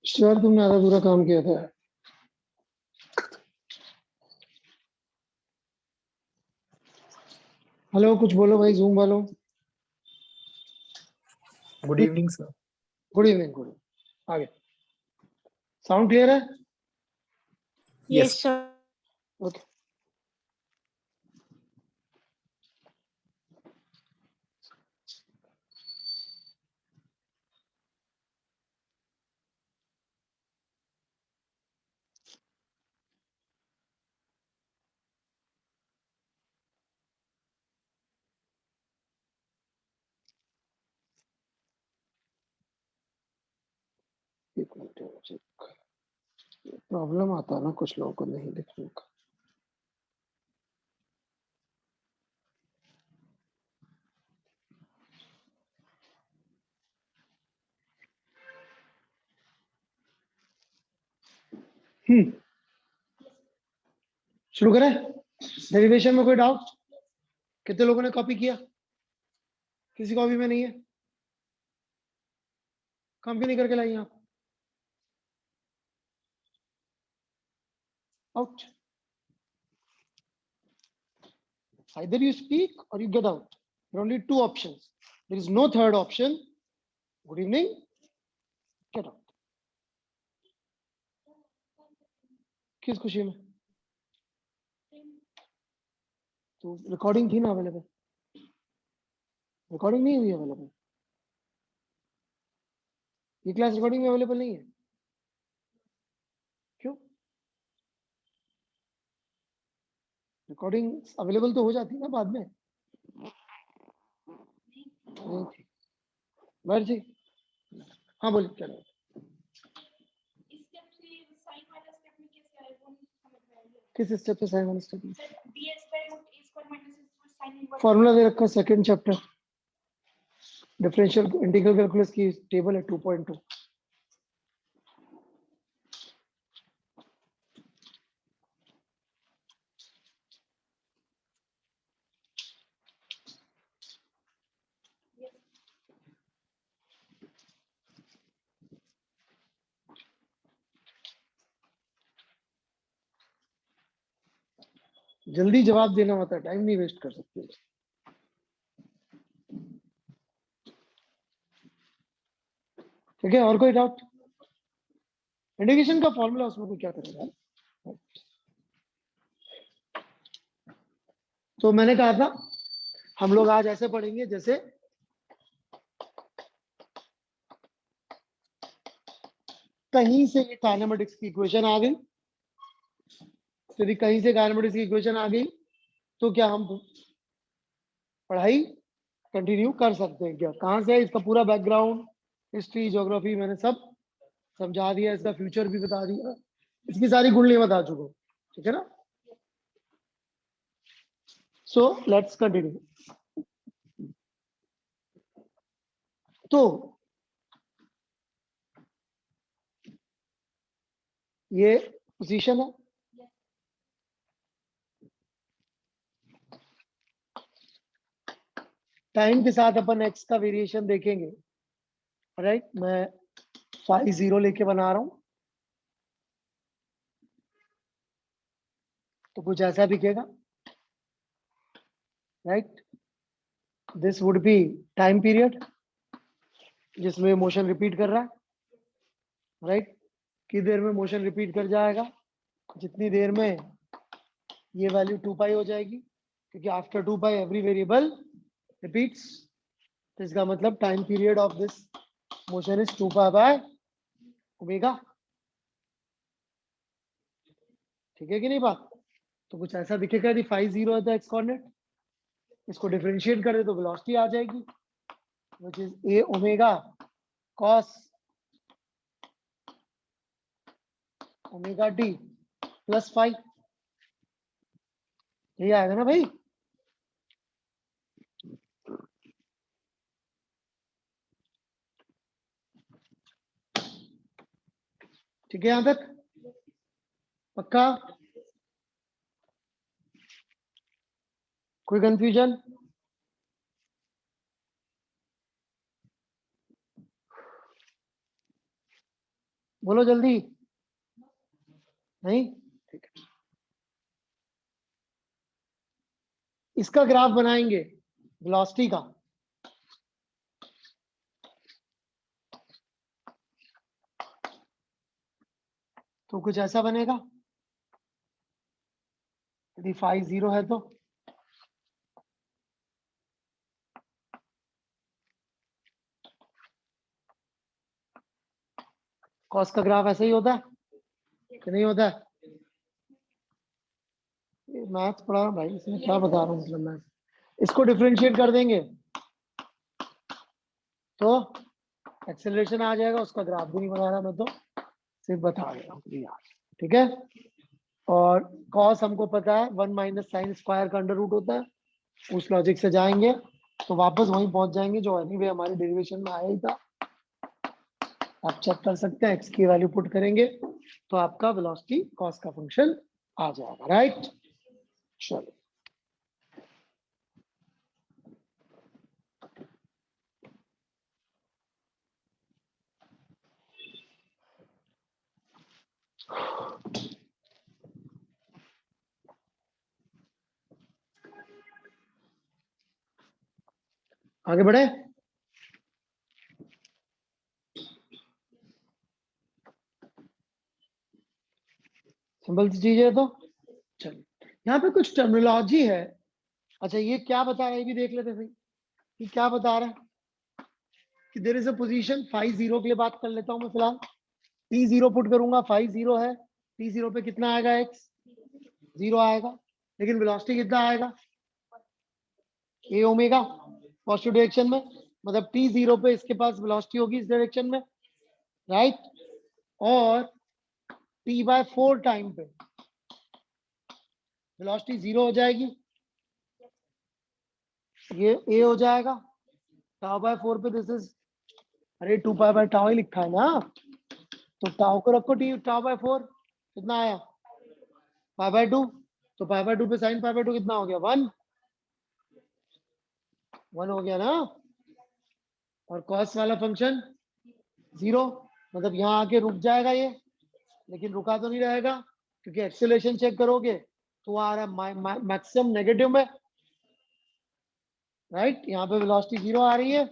Sure तुमने आधा पूरा काम किया था। हेलो, कुछ बोलो भाई जूम वालों। Good evening sir. Good evening. Good आगे साउंड क्लियर है? Yes sir. ओके। प्रॉब्लम आता है ना कुछ लोगों को नहीं दिखने का। शुरू करें? डेरिवेशन में कोई डाउट? कितने लोगों ने कॉपी किया? किसी कॉपी में नहीं है? काम क्यों नहीं करके लाई आप? Out. Either you speak or you get out. There are only two options. There is no third option. Good evening. Get out. किस खुशी में? तो रिकॉर्डिंग थी ना अवेलेबल? रिकॉर्डिंग नहीं हुई अवेलेबल? ये क्लास रिकॉर्डिंग में अवेलेबल नहीं है? क्यों? रिकॉर्डिंग अवेलेबल तो हो जाती है ना बाद में। नहीं थी। बैठ जी। हाँ बोलिए क्या डाउट? किस स्टेप पे साइन वाला स्टेप? फॉर्मूला दे रखा है second chapter differential integral calculus की टेबल है 2.2। जल्दी जवाब देना होता है, टाइम नहीं वेस्ट कर सकते। ठीक है, और कोई डाउट? इंडिकेशन का फॉर्मूला उसमें कोई क्या करेगा? तो मैंने कहा था हम लोग आज ऐसे पढ़ेंगे जैसे कहीं से ये काइनेमेटिक्स की इक्वेशन आ गई। यदि कहीं से काइनेमेटिक्स की इक्वेशन आ गई तो क्या हम पढ़ाई कंटिन्यू कर सकते हैं क्या? कहाँ से? इसका पूरा बैकग्राउंड, हिस्ट्री, ज्योग्राफी मैंने सब समझा दिया, इसका फ्यूचर भी बता दिया, इसकी सारी गुणली बता चुका हूं। ठीक है ना? So let's continue. तो ये पोजीशन है। टाइम के साथ अपन एक्स का वेरिएशन देखेंगे। राइट, मैं 5 लेके बना रहा हूं तो कुछ ऐसा दिखेगा। Right, this would be time period जिसमें मोशन रिपीट कर रहा है। राइट, कितनी देर में मोशन रिपीट कर जाएगा? जितनी देर में ये वैल्यू 2 पाई हो जाएगी, क्योंकि आफ्टर 2 पाई एवरी वेरिएबल रिपीट्स। तो इसका मतलब time period of this motion is 2 pi by omega. ठीक है कि नहीं बात? तो कुछ ऐसा दिखेगा यदि 5 है द एक्स कोऑर्डिनेट, इसको डिफरेंशिएट करें तो वेलोसिटी आ जाएगी which is a omega cos omega T plus 5। यही आएगा ना भाई? ठीक है यहां तक पक्का? कोई कंफ्यूजन? बोलो जल्दी। नहीं, ठीक है। इसका ग्राफ बनाएंगे वेलोसिटी का। तो कुछ ऐसा बनेगा, यदि फाई 0 है तो कॉस का ग्राफ ऐसा ही होता है कि नहीं होता है? मैथ पढ़ा भाई, इसमें क्या बता रहा हूँ, मतलब मैथ। इसको डिफरेंशिएट कर देंगे तो एक्सेलरेशन आ जाएगा। उसका ग्राफ भी नहीं बना रहा मैं, तो सिर्फ बता रहा हूँ यार, ठीक है। और कॉस हमको पता है 1 माइनस साइन स्क्वायर का अंडर रूट होता है। उस लॉजिक से जाएंगे तो वापस वहीं पहुंच जाएंगे जो एनीवे हमारे डेरिवेशन में आया ही था। आप चेक कर सकते हैं, एक्स की वैल्यू पुट करेंगे तो आपका वेलोसिटी कॉस का फंक्शन आ जाएगा, राइट। चलो, आगे बढ़े। सिंपल सी चीज है। तो चलिए, यहाँ पे कुछ टर्मिनोलॉजी है। अच्छा, ये क्या बता रहा है, ये भी देख लेते हैं भाई। ये क्या बता रहा है कि there is a position phi 0 के लिए बात कर लेता हूँ मैं फिलहाल। टी 0 पुट करूंगा, फाई 0 है, टी 0 पे कितना आएगा, एक्स 0 आएगा, लेकिन वेलोसिटी कितना आएगा, ए ओमेगा पॉजिटिव डायरेक्शन में। मतलब टी 0 पे इसके पास वेलोसिटी होगी इस डायरेक्शन में, राइट। और टी बाय 4 टाइम पे वेलोसिटी 0 हो जाएगी, ये ए हो जाएगा। टाउ बाय 4 पे दिस इज, अरे 2 पाई बाय टाउ ही लिखा है ना, तो टाउ को रखो, टी टाउ बाय 4 कितना आया, पाई बाय 2। तो पाई बाय 2 पे साइन पाई बाय 2 कितना हो गया, 1 हो गया ना। और कॉस वाला फंक्शन 0, मतलब यहाँ आके रुक जाएगा ये, लेकिन रुका तो नहीं रहेगा क्योंकि एक्सेलरेशन चेक करोगे तो आ रहा है मैक्सिमम नेगेटिव में, राइट। यहाँ पे वेलोसिटी 0 आ रही है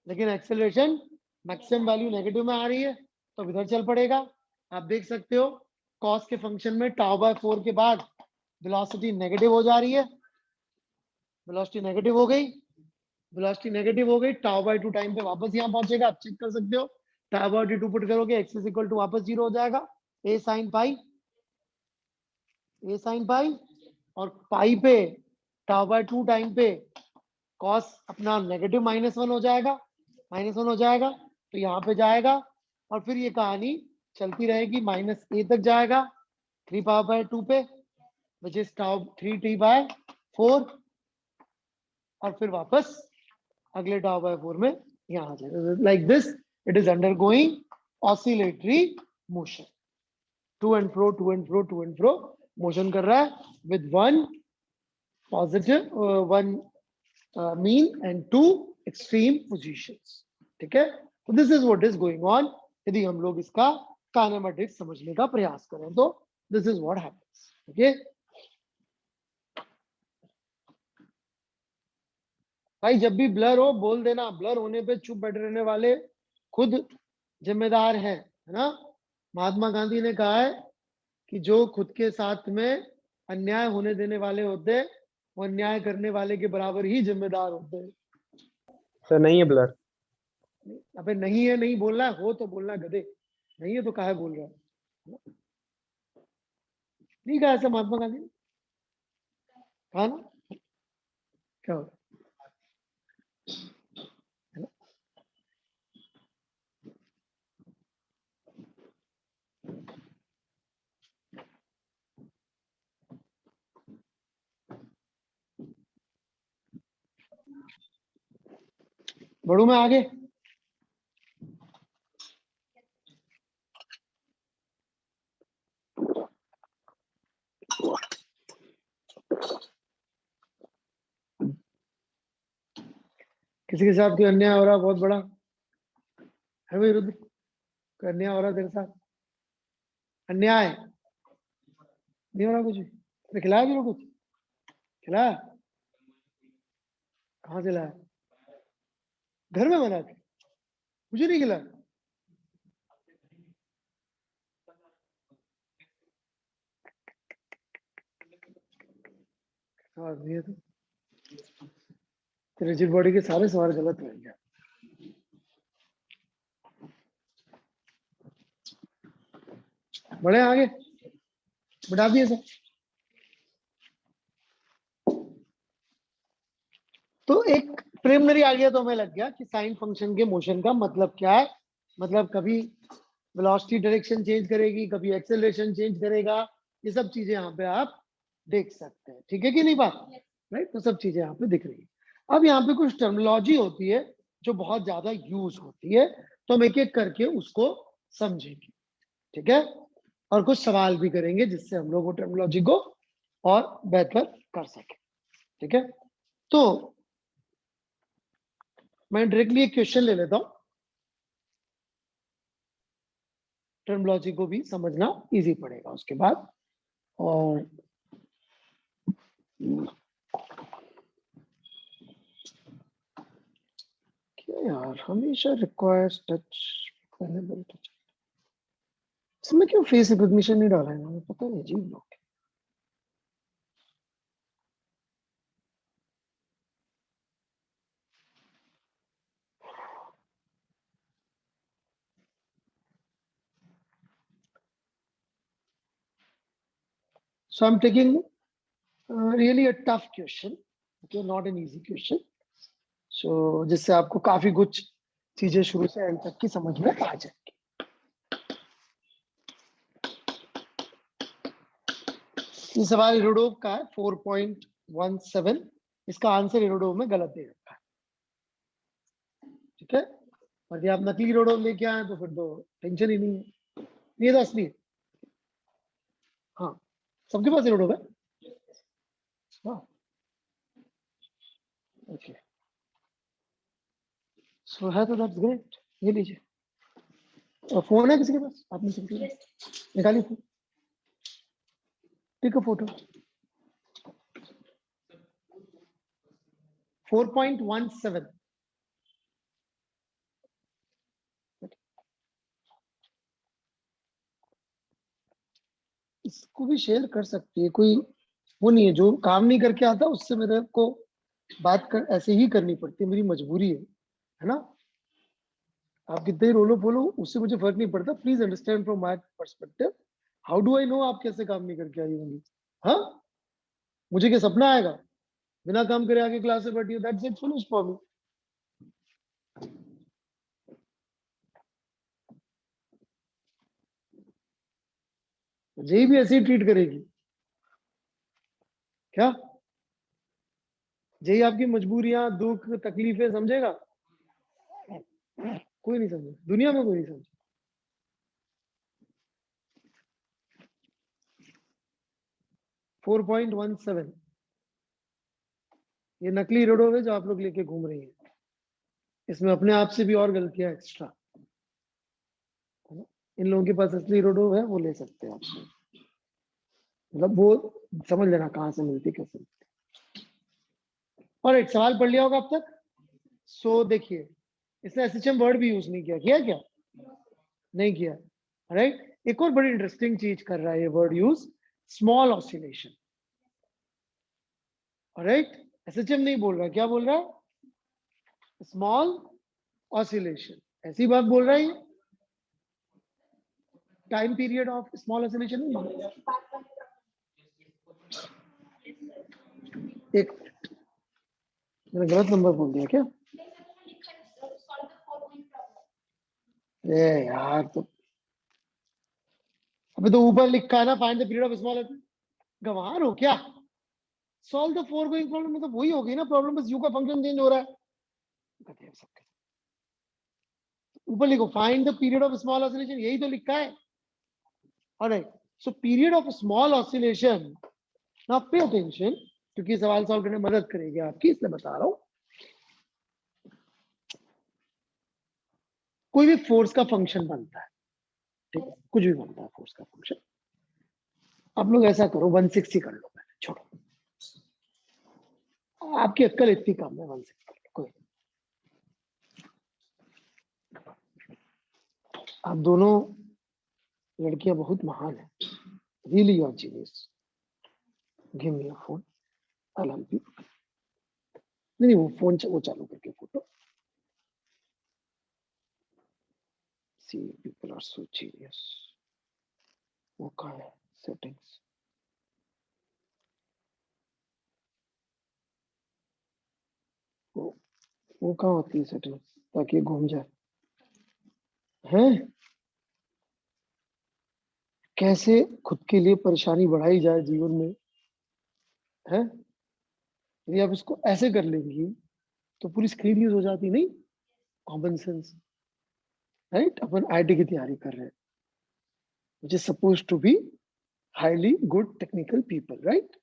लेकिन एक्सेलरेशन मैक्सिमम वैल्यू नेगेटिव में आ रही है, तो इधर चल पड़ेगा। आप देख सकते हो कॉस के फंक्शन में टाउ बाय 4 के बाद वेलोसिटी नेगेटिव हो जा रही है, वेलोसिटी नेगेटिव हो गई, वेलोसिटी नेगेटिव हो गई, टाउ बाय 2 टाइम पे वापस यहाँ पहुंचेगा। आप चेक कर सकते हो, टाउ बाय 2 पुट करोगे, एक्स इज इक्वल टू वापस 0 हो जाएगा, ए साइन पाई, ए साइन पाई। और पाई पे टाउ बाय 2 टाइम पे कॉस अपना नेगेटिव -1 हो जाएगा, -1 हो जाएगा, तो यहाँ पे जाएगा और फिर ये कहानी चलती रहेगी, -a तक जाएगा 3 पावर बाय 2 पे, which is tau 3t bye 4, और फिर वापस अगले टाउ बाय 4 में यहाँ आ जाएगा। Like this it is undergoing oscillatory motion, to and fro to and fro to and fro motion कर रहा है with one positive, one mean and two extreme positions, ठीक है। तो this is what is going on. यदि हम लोग इसका काइनेमेटिक्स समझने का प्रयास करें तो this is what happens, okay. भाई जब भी ब्लर हो बोल देना, ब्लर होने पे चुप बैठे रहने वाले खुद जिम्मेदार हैं, है ना। महात्मा गांधी ने कहा है कि जो खुद के साथ में अन्याय होने देने वाले होते हैं वो अन्याय करने वाले के बराबर ही जिम्मेदार होते हैं। सर नहीं है ब्लर। अबे नहीं है, नहीं बोलना है, हो तो बोलना गधे, नहीं है तो काहे बोल रहा है। नहीं कहा ऐसा महात्मा गांधी ने, कहा ना, क्या होगा, है ना? बढ़ू मैं आगे। किसी के साथ कोई अन्याय हो रहा बहुत बड़ा है भाई रुद्र, कोई अन्याय हो रहा है तेरे साथ? अन्याय नहीं हो रहा कुछ भी? तो खिलाया भी कुछ? खिलाया? कहाँ से लाया? घर में बना के? मुझे नहीं खिलाया? आदमी है तो तेरे रिजिड बॉडी के सारे सवाल गलत हो गया। बढ़े आगे, बढ़ा दिए सब। तो एक प्रिलिमिनरी आइडिया तो हमें लग गया कि साइन फंक्शन के मोशन का मतलब क्या है। मतलब कभी वेलोसिटी डायरेक्शन चेंज करेगी, कभी एक्सेलरेशन चेंज करेगा, ये सब चीजें यहाँ पे आप देख सकते हैं। ठीक है कि नहीं बात? राइट, तो सब चीजें यहाँ पे दिख रही है। अब यहाँ पे कुछ टर्मिनोलॉजी होती है जो बहुत ज्यादा यूज होती है, तो हम एक एक करके उसको समझेंगे। ठीक है, और कुछ सवाल भी करेंगे जिससे हम लोग वो टर्मिनोलॉजी को और बेहतर कर सके। ठीक है, तो मैं डायरेक्टली एक क्वेश्चन ले लेता हूं, टर्मिनोलॉजी को भी समझना इजी पड़ेगा उसके बाद। और क्या यार, हमेशा रिक्वायर्स टच, इसमें क्यों फेस रिकॉग्निशन नहीं डाला है? मुझे पता नहीं, अजीब लोग। So I'm taking really a tough question, okay, not an easy question. So जिससे आपको काफी कुछ चीजें शुरू से एंड तक की समझ में आ जाएगी। ये सवाल इरोडोव का है 4.17। इसका आंसर इरोडोव में गलत दे रखा है। ठीक है, और यदि आप नकली इरोडोव लेके आए तो फिर तो टेंशन ही नहीं है, ये तो असली है। हाँ, सबके पास इरोडोव है। हाँ, ओके, सो है तो दैट्स ग्रेट। ये लीजिए, और फोन है किसी के पास? आपने किसी के निकाली फोन, टेक अ फोटो। 4.17। इसको भी शेयर कर सकती है, कोई वो नहीं है। जो काम नहीं करके आता उससे मेरे को बात कर ऐसे ही करनी पड़ती है, मेरी मजबूरी है ना। आप कितने ही रोलो बोलो, उससे मुझे फर्क नहीं पड़ता। Please understand from my perspective, how do I know आप कैसे काम नहीं करके आई होंगी? हाँ, मुझे क्या सपना आएगा बिना काम करे आके क्लास में बैठी हो? That's it, finish for me. JEE भी ऐसे ही ट्रीट करेगी क्या? जेई आपकी मजबूरियां, दुख, तकलीफें समझेगा? कोई नहीं समझे, दुनिया में कोई नहीं समझे। फोर 4.17 ये नकली रोडो है जो आप लोग लेके घूम रही हैं। इसमें अपने आप से भी और गलतियां एक्स्ट्रा, है ना। इन लोगों के पास असली रोडो है, वो ले सकते हैं आप, मतलब वो समझ लेना कहाँ से मिलती, कैसे मिलती। और एक सवाल पढ़ लिया होगा अब तक। सो देखिए, इसने एसएचएम वर्ड भी यूज नहीं किया, किया क्या? नहीं किया, राइट। एक और बड़ी इंटरेस्टिंग चीज कर रहा है ये word use, small oscillation. Right, SHM नहीं बोल रहा, क्या बोल रहा है? Small oscillation. ऐसी बात बोल रहा है ये, time period of small oscillation नहीं। एक मैंने गलत नंबर बोल दिया क्या? ये यार, तो अभी तो ऊपर लिखा है ना, find the period of small. गंवार हो क्या? सॉल्व द फोरगोइंग प्रॉब्लम, मतलब वही होगी ना प्रॉब्लम, बस यू का फंक्शन चेंज हो रहा है। ऊपर लिखो find the period of small oscillation, यही तो लिखा है। Alright, so period of small oscillation, now pay attention, क्योंकि सवाल सॉल्व करने में मदद करेगी आपकी, इसलिए बता रहा हूं। कोई भी फोर्स का फंक्शन बनता है, ठीक है, कुछ भी बनता है फोर्स का फंक्शन। आप लोग ऐसा करो 160 कर लो, पहले छोड़ो, आपकी अक्कल इतनी कम है, 160 कर लो कोई। आप दोनों लड़कियां बहुत महान है, really you're genius. Give me your phone, I help you. नहीं वो फोन वो चालू करके photo. See people are so genius. वो कहाँ है सेटिंग्स? वो कहाँ होती है सेटिंग्स ताकि ये घूम जाए? हैं कैसे खुद के लिए परेशानी बढ़ाई जाए जीवन में? है यदि आप इसको ऐसे कर लेंगी तो पूरी स्क्रीन यूज हो जाती, नहीं? Common sense, right? Upon IT की तैयारी कर रहे हैं, which is supposed to be highly good technical people, right?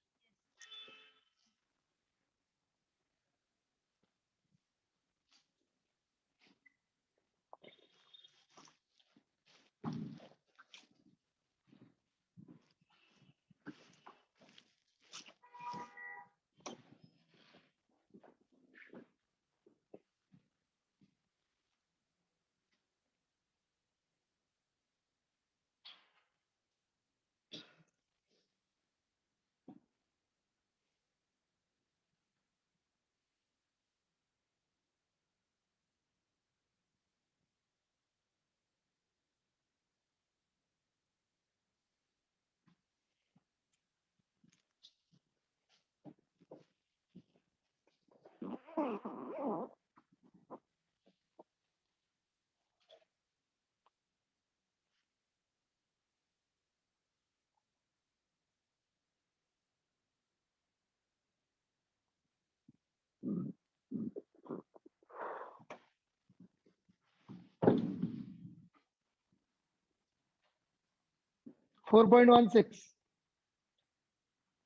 Four 4.16।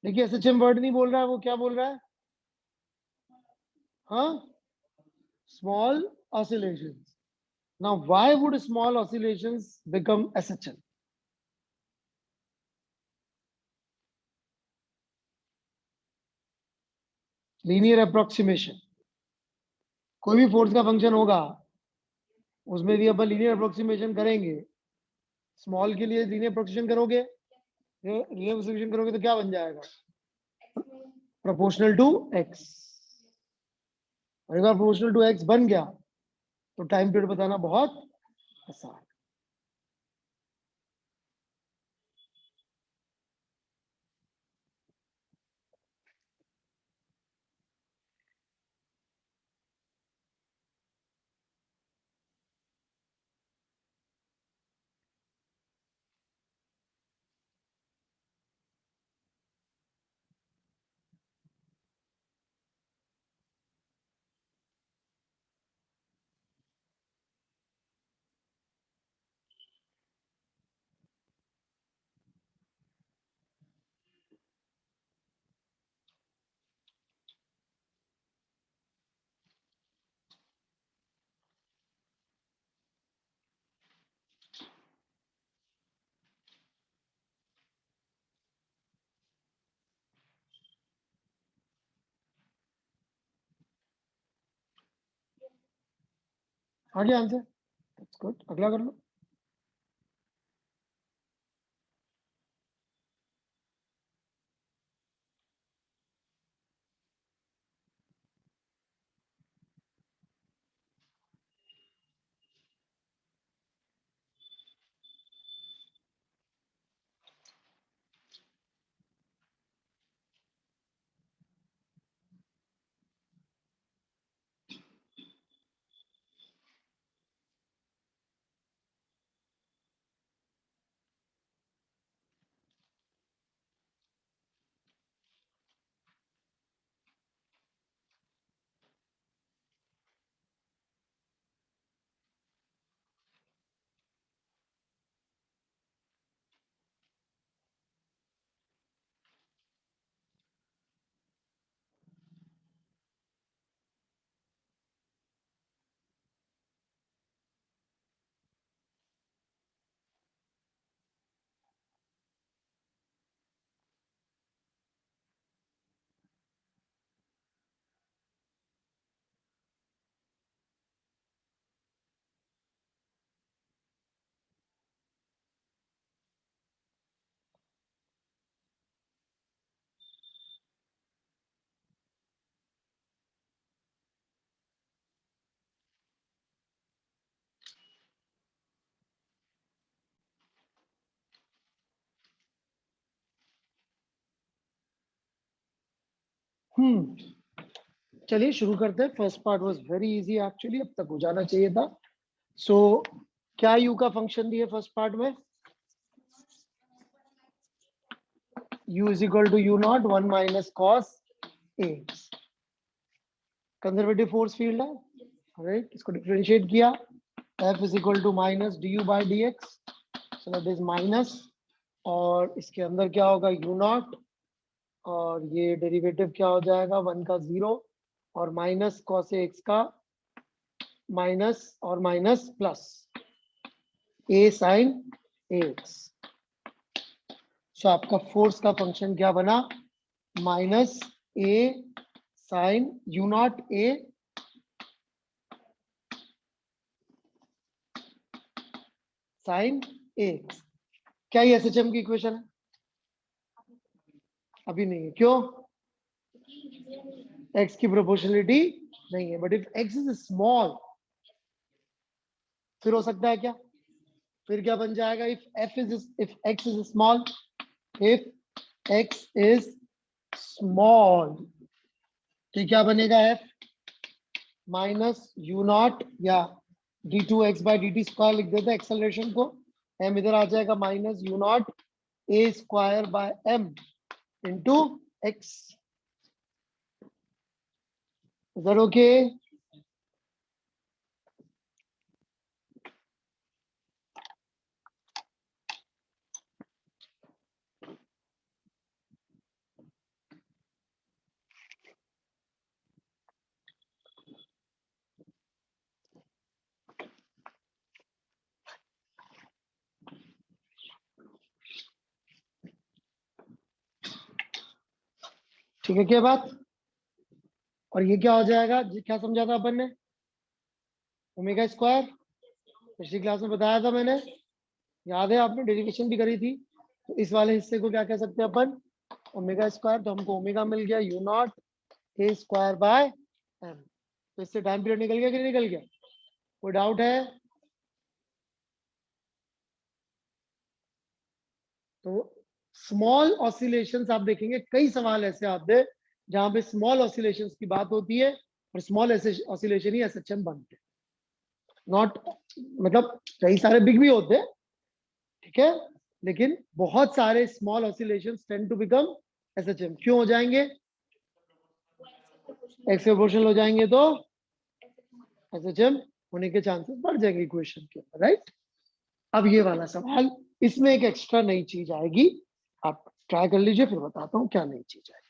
देखिए SHM वर्ड नहीं बोल रहा है, वो क्या बोल रहा है? हाँ, small oscillations. Now why would small oscillations become SHM? Linear approximation. कोई भी फोर्स का फंक्शन होगा उसमें यदि अपन लीनियर अप्रोक्सीमेशन करेंगे, स्मॉल के लिए लीनियर अप्रोक्सीमेशन करोगे, लीनियर अप्रोक्सीमेशन करोगे तो क्या बन जाएगा? Proportional to x. और एक बार प्रोपोर्शनल टू एक्स बन गया तो टाइम पीरियड बताना बहुत आसान। आगे आंसर, दैट्स गुड, अगला कर लो। चलिए शुरू करते हैं। First part was very easy actually, अब तक हो जाना चाहिए था। सो क्या यू का फंक्शन दिया फर्स्ट पार्ट में? u is equal to u naught 1 minus cos a. Conservative force field है, राइट? इसको डिफरेंशिएट किया, f is equal to minus d u by d x, so that is minus, और इसके अंदर क्या होगा? यू नॉट, और ये डेरिवेटिव क्या हो जाएगा? 1 का 0 और माइनस कॉस एक्स का माइनस और minus plus a sine x. So आपका फोर्स का फंक्शन क्या बना? Minus a sine u naught a sine x. क्या ये एसएचएम की इक्वेशन है? अभी नहीं है। क्यों? एक्स की प्रोपोर्शनलिटी नहीं है। But if x is small, फिर हो सकता है क्या? फिर क्या बन जाएगा? If x is small, if x is small, तो क्या बनेगा? एफ माइनस यू नॉट या d two x by d t square लिख देते हैं एक्सेलरेशन को। एम इधर आ जाएगा minus u naught a square by m into x. इधर ओके? ठीक है क्या बात? और ये क्या हो जाएगा? क्या समझा था अपन ने? ओमेगा स्क्वायर पिछली क्लास में बताया था मैंने, याद है? आपने डेरिवेशन भी करी थी। तो इस वाले हिस्से को क्या कह सकते हैं अपन? Omega square. तो हमको ओमेगा मिल गया u naught a square by m. तो इससे टाइम पीरियड निकल गया कि नहीं निकल गया? कोई डाउट है? तो स्मॉल ऑसिलेशंस आप देखेंगे, कई सवाल ऐसे आते हैं जहां पे स्मॉल ऑसिलेशंस की बात होती है और स्मॉल ऑसिलेशन ही एसएचएम बनते हैं। नॉट मतलब कई सारे बिग भी होते हैं, ठीक है, लेकिन बहुत सारे small oscillations tend to become SHM. क्यों हो जाएंगे? एक्स प्रोपोर्शनल हो जाएंगे तो एसएचएम होने के चांसेस बढ़ जाएंगे इक्वेशन के अंदर, राइट? अब ये वाला सवाल, इसमें एक एक्स्ट्रा नई चीज आएगी, आप ट्राई कर लीजिए, फिर बताता हूँ क्या नई चीज आएगी।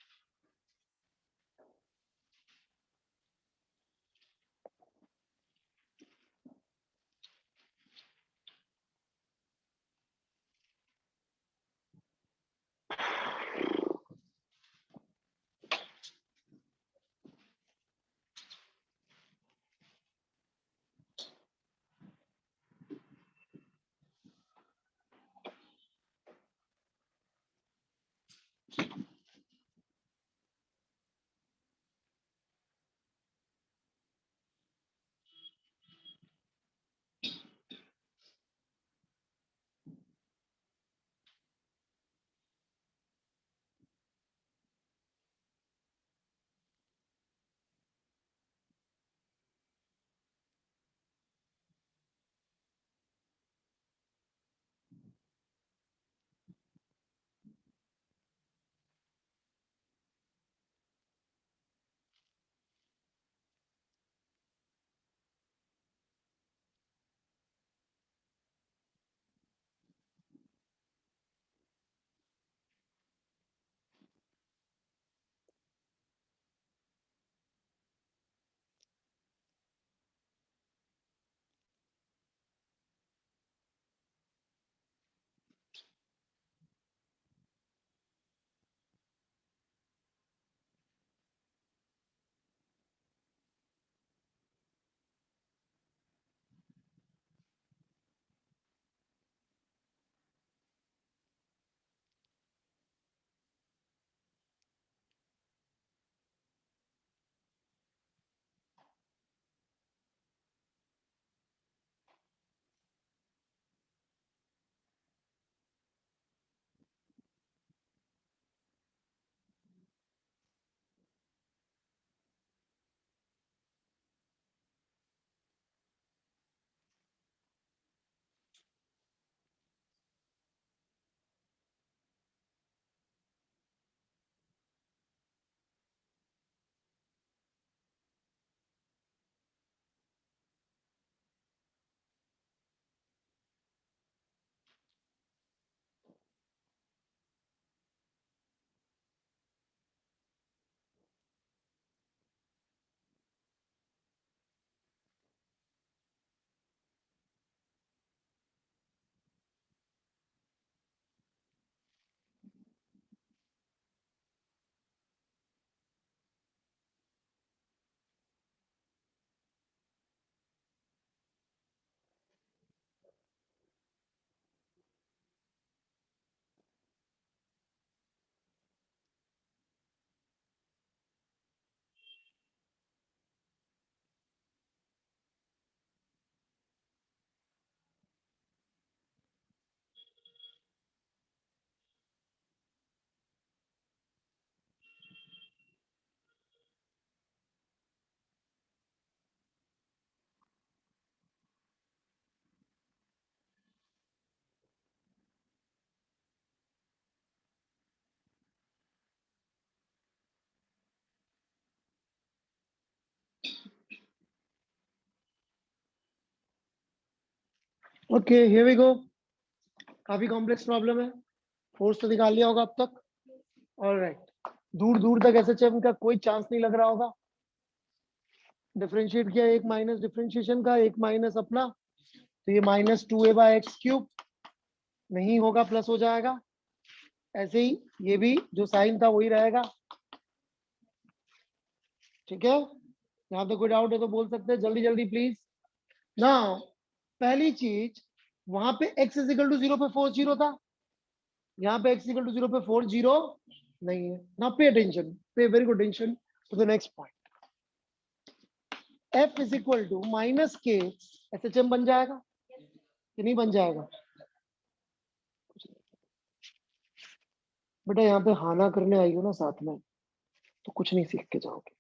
Okay here we go. काफी कॉम्प्लेक्स प्रॉब्लम है, फोर्स तो निकाल लिया होगा अब तक। ऑलराइट, दूर दूर तक एसएचएम का कोई चांस नहीं लग रहा होगा। डिफरेंशिएट किया, एक माइनस डिफरेंशिएशन का, एक माइनस अपना, तो ये -2a/x³ नहीं होगा, प्लस हो जाएगा। ऐसे ही ये भी जो साइन था वही रहेगा। ठीक है, यहाँ पे कोई डाउट है तो बोल सकते हैं, जल्दी जल्दी प्लीज। ना पहली चीज, वहां पे x = 0 पे फोर्स 0 था, यहाँ पे x = 0 पे फोर्स 0 नहीं है। ना pay attention, pay very good attention to the next point. F = -kx SHM बन जाएगा कि नहीं बन जाएगा? बेटा यहाँ पे हाना करने आई हो ना साथ में, तो कुछ नहीं सीख के जाओगे।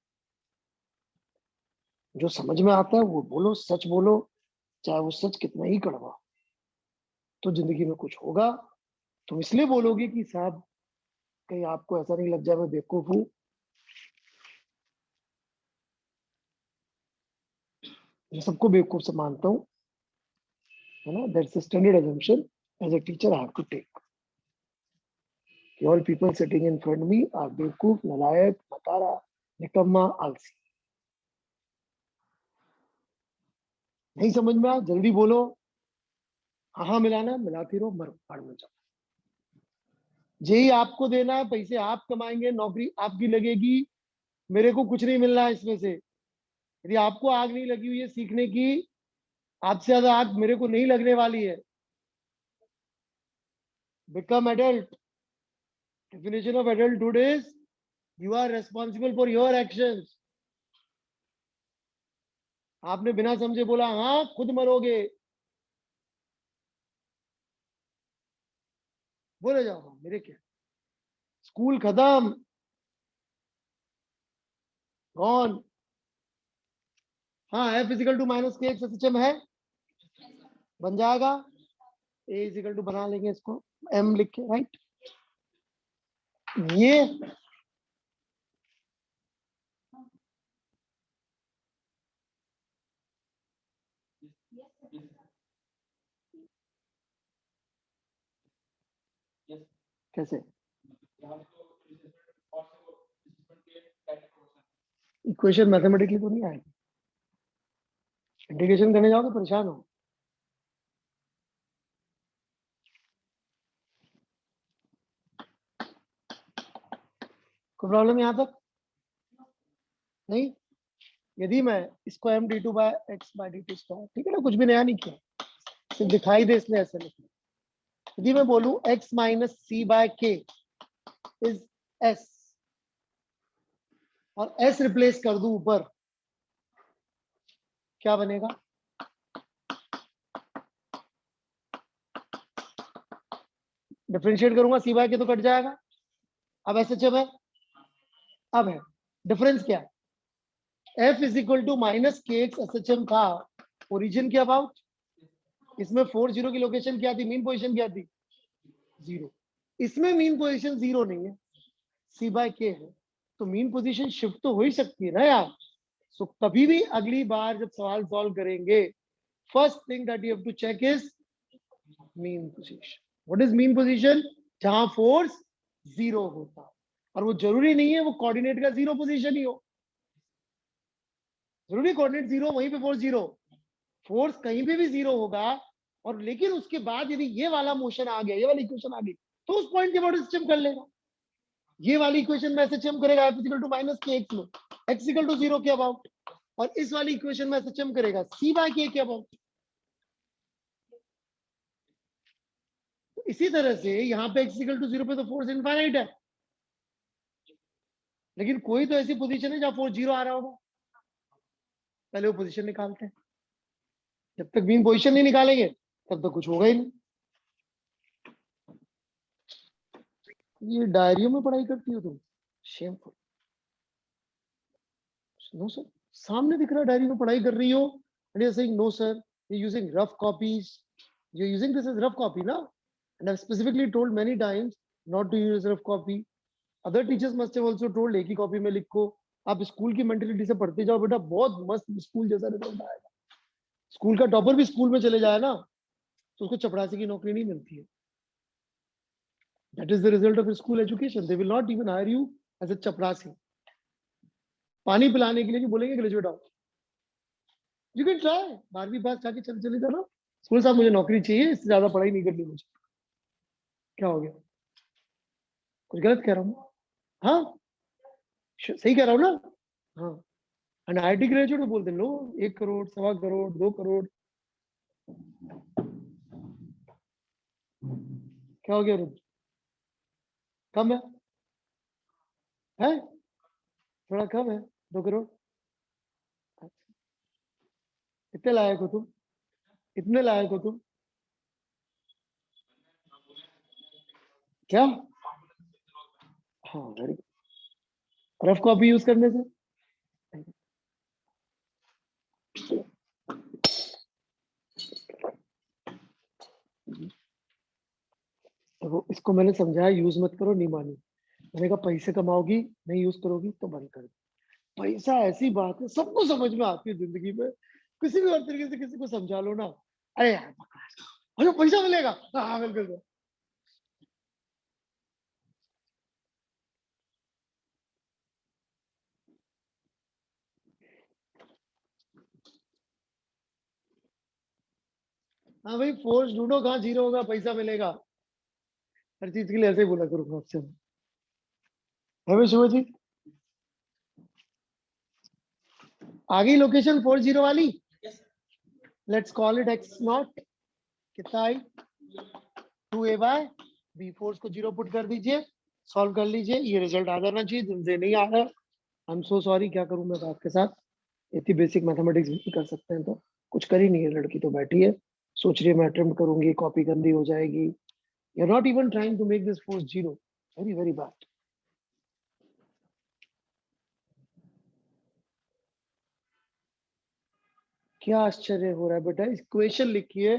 जो समझ में आता है वो बोलो, सच बोलो, चाहे वो सच कितना ही कड़वा, तो जिंदगी में कुछ होगा। तुम इसलिए बोलोगे कि साहब कहीं आपको ऐसा नहीं लग जाए मैं बेवकूफ हूं। मैं सबको बेवकूफ से मानता हूँ, है ना। That's a standard assumption as a teacher I have to take. All people sitting in front me are बेवकूफ, नालायक, मतारा, निकम्मा, आलसी। नहीं समझ में आया जल्दी बोलो, हाँ मिलाना है, मिलाती रहो, मरो पहाड़ में जाओ। जेई आपको देना है, पैसे आप कमाएंगे, नौकरी आपकी लगेगी, मेरे को कुछ नहीं मिलना है इसमें से। यदि आपको आग नहीं लगी हुई है सीखने की, आपसे ज्यादा आग मेरे को नहीं लगने वाली है। Become adult, definition of adulthood is you are responsible for your actions. आपने बिना समझे बोला हाँ खुद मरोगे, बोले जाओ हाँ मेरे क्या, स्कूल खत्म, कौन? हाँ F = -kx एसएचएम है, बन जाएगा। A = बना लेंगे इसको M लिख के, राइट। ये कैसे इक्वेशन मैथमेटिकली तो नहीं आएगी, इंटीग्रेशन करने जाओगे परेशान हो। कोई प्रॉब्लम यहाँ तक नहीं? यदि मैं इसको m/2/x/dt², ठीक है ना, कुछ भी नया नहीं किया, सिर्फ दिखाई दे इसलिए ऐसे लिखा। यदि मैं बोलूं x - c/k इज s और s रिप्लेस कर दूं ऊपर, क्या बनेगा? डिफरेंशिएट करूंगा c/k तो कट जाएगा। अब एसएचएम है, अब है डिफरेंस क्या है? F = -kx एसएचएम था ओरिजिन के अबाउट, इसमें 4 0 की लोकेशन क्या थी, मीन पोजीशन क्या थी? 0। इसमें मीन पोजीशन 0 नहीं है, c/k है, तो मीन पोजीशन शिफ्ट तो हो ही सकती है ना यार। सो कभी भी अगली बार जब सवाल सॉल्व करेंगे, first thing that you have to check is mean position. What is mean position? जहां फोर्स 0 होता है, और वो जरूरी नहीं है वो कोऑर्डिनेट का 0 पोजीशन ही हो, जरूरी कोऑर्डिनेट 0 वहीं पे फोर्स 0, फोर्स कहीं पे भी 0 होगा। और लेकिन उसके बाद यदि ये वाला मोशन आ गया, ये वाली इक्वेशन आ गई, तो उस पॉइंट के बाद एसएचएम कर लेगा। ये वाली इक्वेशन में एसएचएम करेगा F = -kx में, x = 0 के अबाउट, और इस वाली इक्वेशन में एसएचएम करेगा c/k के अबाउट। तो इसी तरह से यहाँ पे x = 0 पे तो फोर्स इनफाइनाइट है, लेकिन कोई तो ऐसी पोजीशन है जहां फोर्स 0 आ रहा होगा, पहले वो पोजीशन निकालते हैं। जब तक मीन पोजीशन नहीं निकालेंगे तब तक कुछ होगा ही नहीं। ये डायरियों में पढ़ाई करती हो तुम, शेमफुल। नो सर, सामने दिख रहा है डायरी में पढ़ाई कर रही हो, and you're saying no sir, you're using rough copies, you're using this as rough copy na, and I've specifically told many times not to use rough copy. Other teachers must have also told एक ही copy में लिखो। आप school की mentality से पढ़ते जाओ बेटा, बहुत मस्त स्कूल जैसा रिजल्ट आएगा। स्कूल का टॉपर भी स्कूल में चले जाए ना, तो उसको चपरासी की नौकरी नहीं मिलती है। That is the result of school education. They will not even hire you as a चपरासी। पानी पिलाने के लिए भी बोलेंगे ग्रेजुएट आओ। यू कैन ट्राई, 12वीं पास जाके चले जाना, स्कूल साहब मुझे नौकरी चाहिए, इससे ज्यादा पढ़ाई नहीं करनी मुझे। क्या हो गया? कुछ गलत कह रहा हूँ? हाँ सही कह रहा हूँ ना? हाँ, एंड IIT ग्रेजुएट को बोलते लो 1 करोड़, 1.25 करोड़, 2 करोड़। क्या हो गया रुद्र? कम है? थोड़ा कम है 2 करोड़। अच्छा, कितने लायक हो तुम? कितने लायक हो तुम? क्या? हाँ very good. Rough copy use करने से तो इसको मैंने समझाया यूज मत करो, नहीं मानी। मैंने कहा पैसे कमाओगी, नहीं यूज करोगी तो बंद कर दो। पैसा ऐसी बात है सबको समझ में आती है जिंदगी में, किसी भी और तरीके से किसी को समझा लो ना, अरे यार अरे पैसा मिलेगा, हाँ बिल्कुल। हाँ भाई फोर्स ढूंढो, कहाँ जीरो होगा पैसा मिलेगा। हर चीज के लिए ऐसे ही बोला करूंगा आपसे। है भाई शुभ जी, आ गई लोकेशन 40 वाली। Let's call it x not. कितना आई? 2a/, b फोर्स को 0 पुट कर दीजिए, सॉल्व कर लीजिए, ये रिजल्ट आ जाना चाहिए। जिनसे नहीं आ रहा आई एम सो सॉरी, क्या करूं मैं आपके साथ। इतनी बेसिक मैथमेटिक्स भी कर सकते हैं तो कुछ कर ही नहीं है। लड़की तो बैठी है सोच रही है मैं अटेम्प्ट करूंगी, कॉपी गंदी हो जाएगी। You are not even trying to make this force 0। Very very bad. क्या आश्चर्य हो रहा है बेटा, इक्वेशन लिखिए,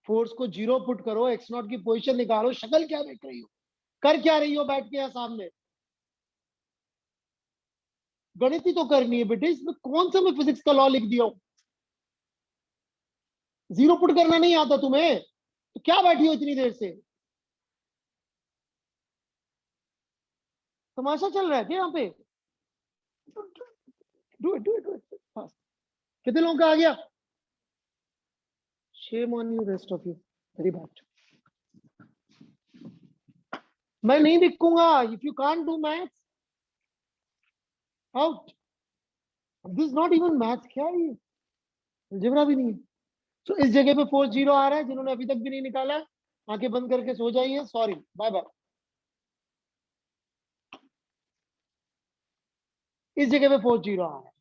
फोर्स को 0 पुट करो, x नॉट की पोजीशन निकालो। शक्ल क्या देख रही हो, कर क्या रही हो बैठ के यहाँ सामने? गणित ही तो करनी है बेटे, इसमें कौन सा मैं फिजिक्स का लॉ लिख दिया हूं? 0 पुट करना नहीं आता तुम्हें तो क्या बैठी हो इतनी देर से? तमाशा चल रहा है क्या यहाँ पे? Do it do it do it fast. कितने लोगों का आ गया? Shame on you rest of you, very bad. मैं नहीं दिखूंगा if you can't do maths out. This not even maths, क्या है ये? अलजेब्रा भी नहीं है। तो इस जगह पे फोर्स 0 आ रहा है, जिन्होंने अभी तक भी नहीं निकाला आंखें बंद करके सो जाइए, सॉरी बाय बाय। इस जगह पे फोर्स 0 आ रहा है,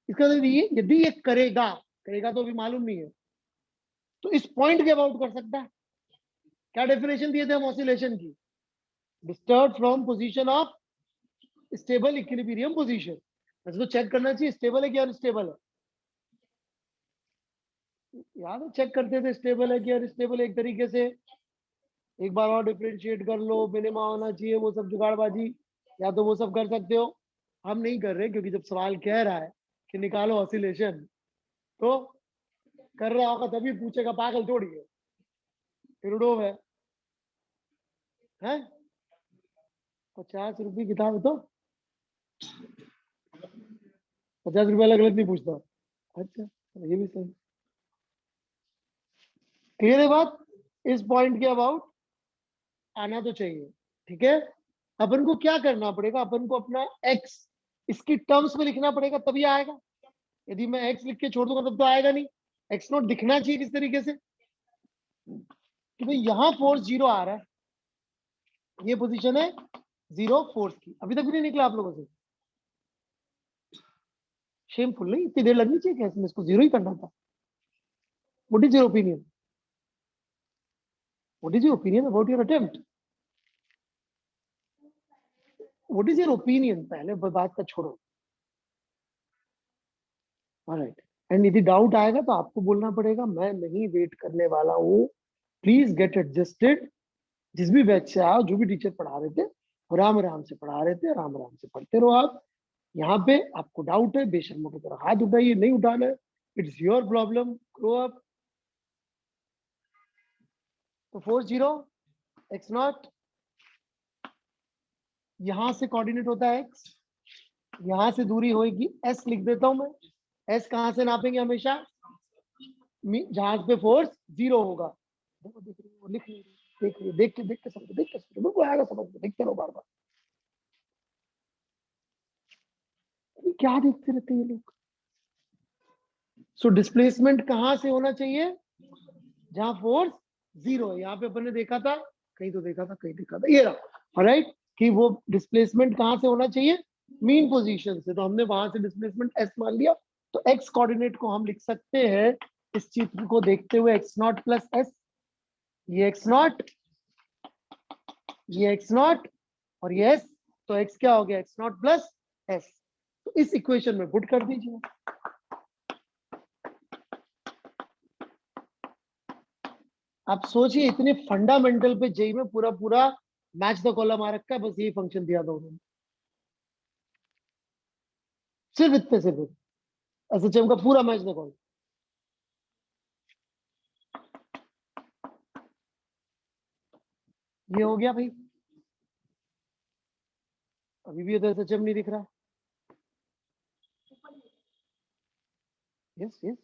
इसका मतलब ये यदि ये करेगा, करेगा तो अभी मालूम नहीं है, तो इस पॉइंट के अबाउट कर सकता है। क्या डेफिनेशन दिए थे हम ऑसिलेशन की? Disturb from position of stable equilibrium position. वैसे तो चेक करना चाहिए स्टेबल है कि अनस्टेबल है। याद है चेक करते थे स्टेबल है कि अनस्टेबल, एक तरीके से। एक बार और डिफरेंशिएट कर लो, मिनिमा होना चाहिए, वो सब जुगाड़बाजी, या तो वो सब कर सकते हो। हम नहीं कर रहे क्योंकि जब सवाल कह रहा है कि निकालो ऑसिलेशन, तो कर रहा होगा तभी पूछेगा, पागल थोड़ी है, फिर है। हैं 50 रुपये किताब है तो 50 रुपये अलग अलग नहीं पूछता। अच्छा ये भी सही, क्लियर है बात। इस पॉइंट के अबाउट आना तो चाहिए, ठीक है। अपन को क्या करना पड़ेगा, अपन को अपना x इसकी टर्म्स में लिखना पड़ेगा तभी आएगा। यदि मैं x लिख के छोड़ दूंगा तब तो आएगा नहीं। x नॉट दिखना चाहिए किस तरीके से कि भाई यहाँ फोर्स 0 आ रहा है, ये पोजीशन है 0 फोर्स की। अभी तक भी नहीं निकला आप लोगों से? शेमफुल नहीं, इतनी देर लगनी चाहिए कैसे, इसको 0 ही करना था। What is your opinion? What is your opinion about your attempt? What is your opinion, पहले बात का छोड़ो। ऑलराइट, एंड यदि डाउट आएगा तो आपको बोलना पड़ेगा मैं नहीं वेट करने वाला हूँ, प्लीज गेट एडजस्टेड। जिस भी बैच से आओ, जो भी टीचर पढ़ा रहे थे राम राम से पढ़ा रहे थे, राम राम से पढ़ते रहो। आप यहाँ पे आपको डाउट है, बेशर्मों की तरह हाथ उठाइए, नहीं उठाना है, it's your problem, grow up. तो फोर्स 0, एक्स नॉट, यहां से कोऑर्डिनेट होता है एक्स, यहां से दूरी होगी एस, लिख देता हूं मैं। एस कहां से नापेंगे हमेशा, जहां पे फोर्स 0 होगा। देखो देख रही हो, लिख नहीं रही, देख रही है, देख के समझो, बिल्कुल आएगा समझ में, देखते रहो बार बार। क्या देखते रहते हैं ये लोग। सो डिस्प्लेसमेंट कहां से होना चाहिए, जहां फोर्स 0 है। यहाँ पे अपन ने देखा था, कहीं तो देखा था, कहीं देखा था, ये रहा राइट, कि वो डिस्प्लेसमेंट कहां से होना चाहिए, मीन पोजीशन से। तो हमने वहां से डिस्प्लेसमेंट एस मान लिया। तो एक्स कोऑर्डिनेट को हम लिख सकते हैं इस चित्र को देखते हुए, एक्स नॉट प्लस एस, ये एक्स नॉट, ये एक्स नॉट और ये एस। तो एक्स क्या हो गया, एक्स नॉट प्लस एस। तो इस इक्वेशन में पुट कर दीजिए। आप सोचिए, इतने फंडामेंटल पे जेई में पूरा पूरा मैच द कॉलम आ रखा है, बस यही फंक्शन दिया था उन्होंने, सिर्फ इतने से एसएचएम का पूरा मैच द कॉलम। ये हो गया भाई। अभी भी तो एसएचएम नहीं दिख रहा। यस यस,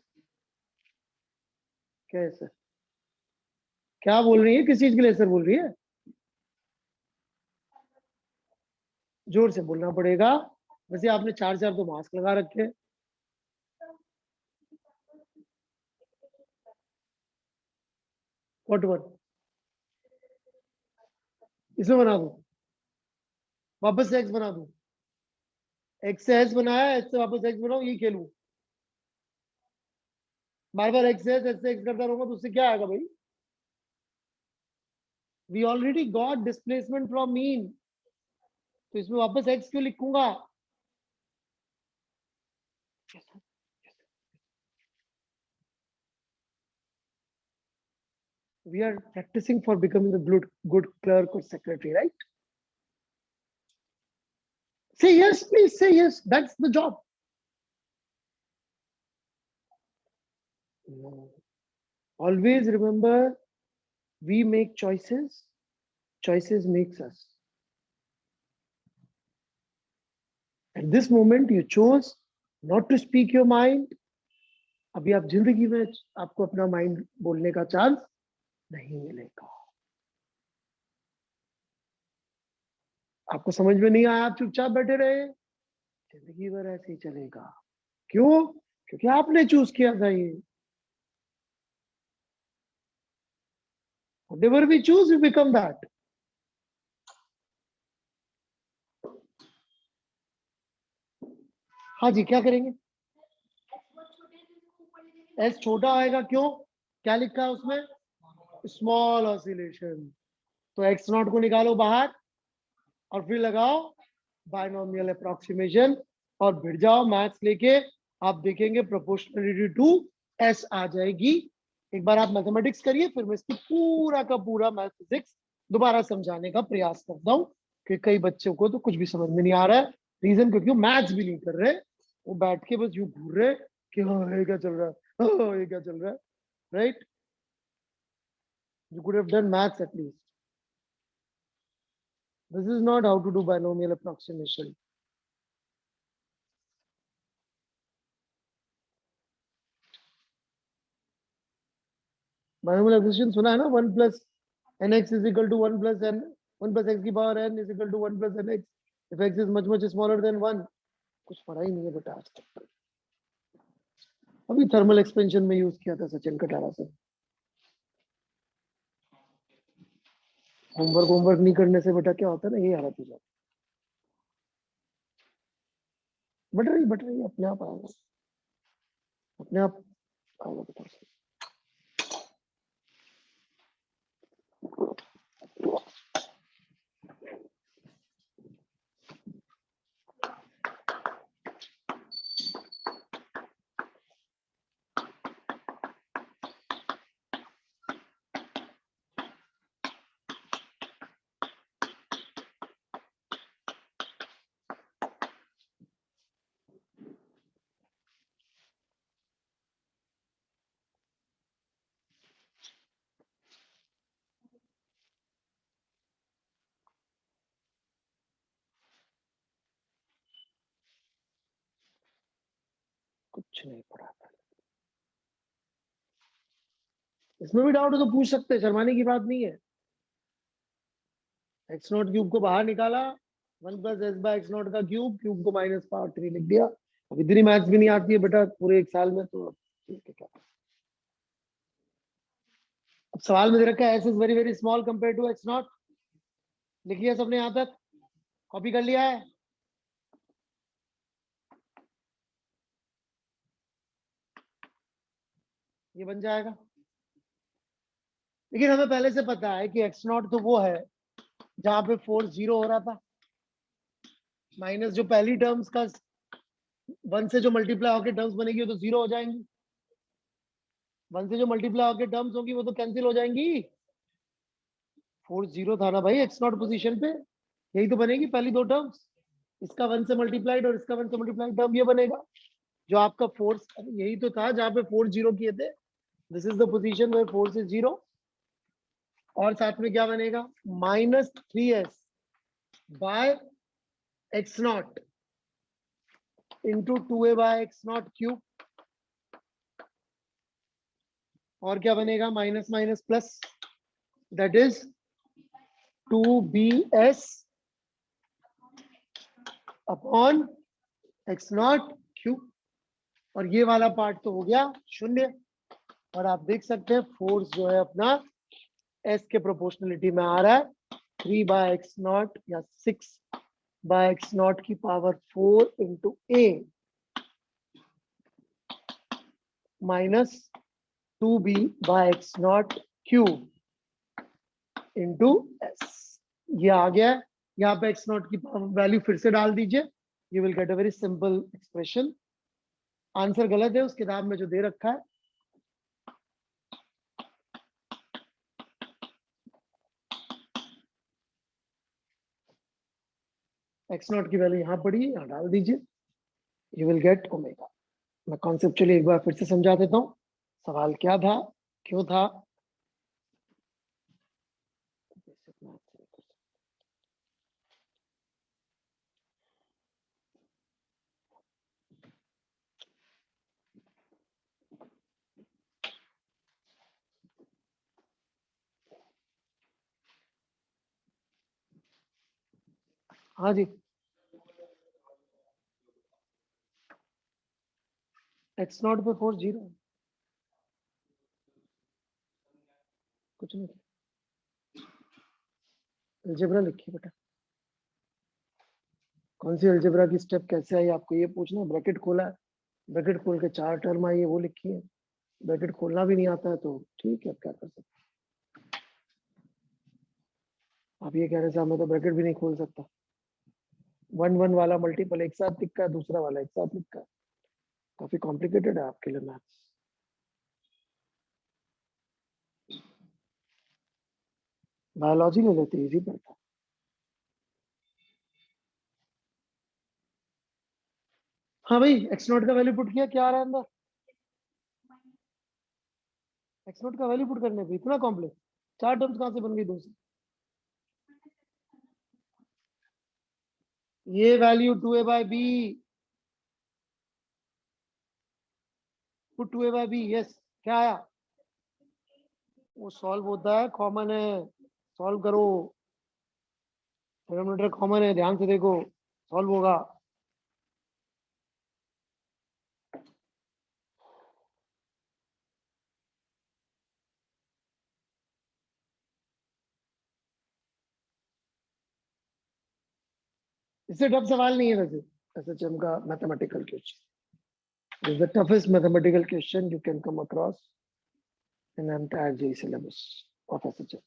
क्या है सर, क्या बोल रही है, किस चीज के लिए सर बोल रही है, जोर से बोलना पड़ेगा। वैसे आपने चार चार तो मास्क लगा रखे हैं। व्हाट व्हाट, इसमें बना दूं, वापस से एक्स बना दूं, एक्स से एस बनाया, एस से वापस एक्स बनाऊं, ये खेलूं, बार बार एक्स से एस से एक्स करता रहूंगा तो उससे क्या आएगा भाई। We already got displacement from mean, तो इसमें वापस एक्स क्यों लिखूंगा। We are practicing for becoming a good clerk or secretary, right? Say yes, please say yes. That's the job. No. Always remember, we make choices. Choices makes us. At this moment, you chose not to speak your mind. अभी आप जिंदगी में आपको अपना mind बोलने का chance नहीं मिलेगा। आपको समझ में नहीं आया, आप चुपचाप बैठे रहे, जिंदगी भर ऐसे ही चलेगा। क्यों? क्योंकि आपने चूज किया था ये। Whatever we choose, we become that. हाँ जी, क्या करेंगे? एस छोटा आएगा, क्यों? क्या लिखा है उसमें? Small oscillation. तो एक्स नॉट को निकालो बाहर और फिर लगाओ बायनोमियल अप्रोक्सीमेशन और भिड़ जाओ मैथ्स लेके। आप देखेंगे प्रोपोर्शनलिटी टू एस आ जाएगी। एक बार आप मैथमेटिक्स करिए, फिर मैं इसकी पूरा का पूरा मैथ फिजिक्स दोबारा समझाने का प्रयास करता हूँ, कि कई बच्चों को तो कुछ भी समझ में नहीं आ रहा है। रीजन क्योंकि वो मैथ्स भी नहीं कर रहे, वो बैठ के बस यूं घूर रहे कि हाँ ये क्या चल रहा है, हाँ ये क्या चल रहा है, right? You could have done maths at least. This is not how to do binomial approximation. Binomial approximation सुना है ना, 1 plus nx is equal to 1 plus n, 1 plus x की power n is equal to 1 plus nx. If x is much smaller than 1, कुछ पढ़ा ही नहीं है बेटा आज तक। अभी थर्मल एक्सपेंशन में यूज किया था सचिन कटारा से। होमवर्क नहीं करने से बेटा क्या होता है ना, ये हालत हो जाती। बट रही अपने आप आएगा, अपने आप आएगा बेटा। कुछ नहीं पढ़ा था। इसमें भी डाउट हो तो पूछ सकते हैं, शर्माने की बात नहीं है। एक्स नॉट क्यूब को बाहर निकाला, 1+s/x0 का क्यूब, क्यूब को -3 लिख दिया। अब इतनी मैथ्स भी नहीं आती है बेटा पूरे एक साल में, तो ठीक है। क्या अब सवाल में दे रखा है s is very very small compare to x0। लिख लिया सबने यहां तक? कॉपी कर लिया है? ये बन जाएगा। लेकिन हमें पहले से पता है कि x0 तो वो है जहां पे फोर्स 0 हो रहा था, माइनस जो पहली टर्म्स का 1 से जो मल्टीप्लाई होकर टर्म्स बनेगी वो तो 0 हो जाएंगी। 1 से जो मल्टीप्लाई होकर टर्म्स होगी वो तो कैंसिल हो जाएंगी। फोर्स 0 था ना भाई x0 पोजीशन पे, यही तो बनेगी पहली दो टर्म्स। इसका 1 से मल्टीप्लाइड और इसका 1 से मल्टीप्लाइड टर्म ये बनेगा। जो आपका फोर्स यही तो था जहां पे फोर्स 0 किए थे। This is the position where force is 0। और साथ में क्या बनेगा? -3s bye x0 into 2a/x0 cube. और क्या बनेगा? Minus minus plus, that is 2bs upon x0 cube. और ये वाला पार्ट तो हो गया 0। और आप देख सकते हैं फोर्स जो है अपना s के प्रोपोर्शनलिटी में आ रहा है, 3/x0 या 6/x0 की power 4 into a minus 2b/x0 cube into s। ये आ गया है। यहाँ पे x0 की वैल्यू फिर से डाल दीजिए, you will get a very simple expression. Answer गलत है उस किताब में जो दे रखा है। x0 की वैल्यू यहाँ पड़ी है, यहाँ डाल दीजिए, यू विल गेट ओमेगा। मैं कॉन्सेप्चुअली एक बार फिर से समझा देता हूँ सवाल क्या था, क्यों था। हाँ जी, x0 पे फोर्स 0, कुछ नहीं। अलजेब्रा लिखिए बेटा, कौन सी अलजेब्रा की स्टेप कैसे आई आपको ये पूछना है। ब्रैकेट खोला है, ब्रैकेट खोल के 4 टर्म आई है वो लिखी है। ब्रैकेट खोलना भी नहीं आता है तो ठीक है, अब क्या कर सकते हैं। आप ये कह रहे साहब मैं तो ब्रैकेट भी नहीं खोल सकता। 1 1 वाला मल्टीपल एक साथ लिखा है, दूसरा वाला एक साथ लिखा है, काफी कॉम्प्लिकेटेड है आपके लिए मैथ्स। बायोलॉजी ले लेते, इजी पड़ता है। हाँ भाई, x0 का वैल्यू पुट किया, क्या आ रहा है अंदर? x0 का वैल्यू पुट करने पे इतना कॉम्प्लेक्स, 4 टर्म्स कहां से बन गई? 2 से। ये value 2a/b, put 2a/b, yes. क्या आया? वो सॉल्व होता है, कॉमन है, सॉल्व करो। डिनोमिनेटर कॉमन है, ध्यान से देखो, सॉल्व होगा। इससे टफ सवाल नहीं है वैसे एसएचएम का mathematical question. Is the toughest mathematical question you can come across in entire JEE syllabus of SHM.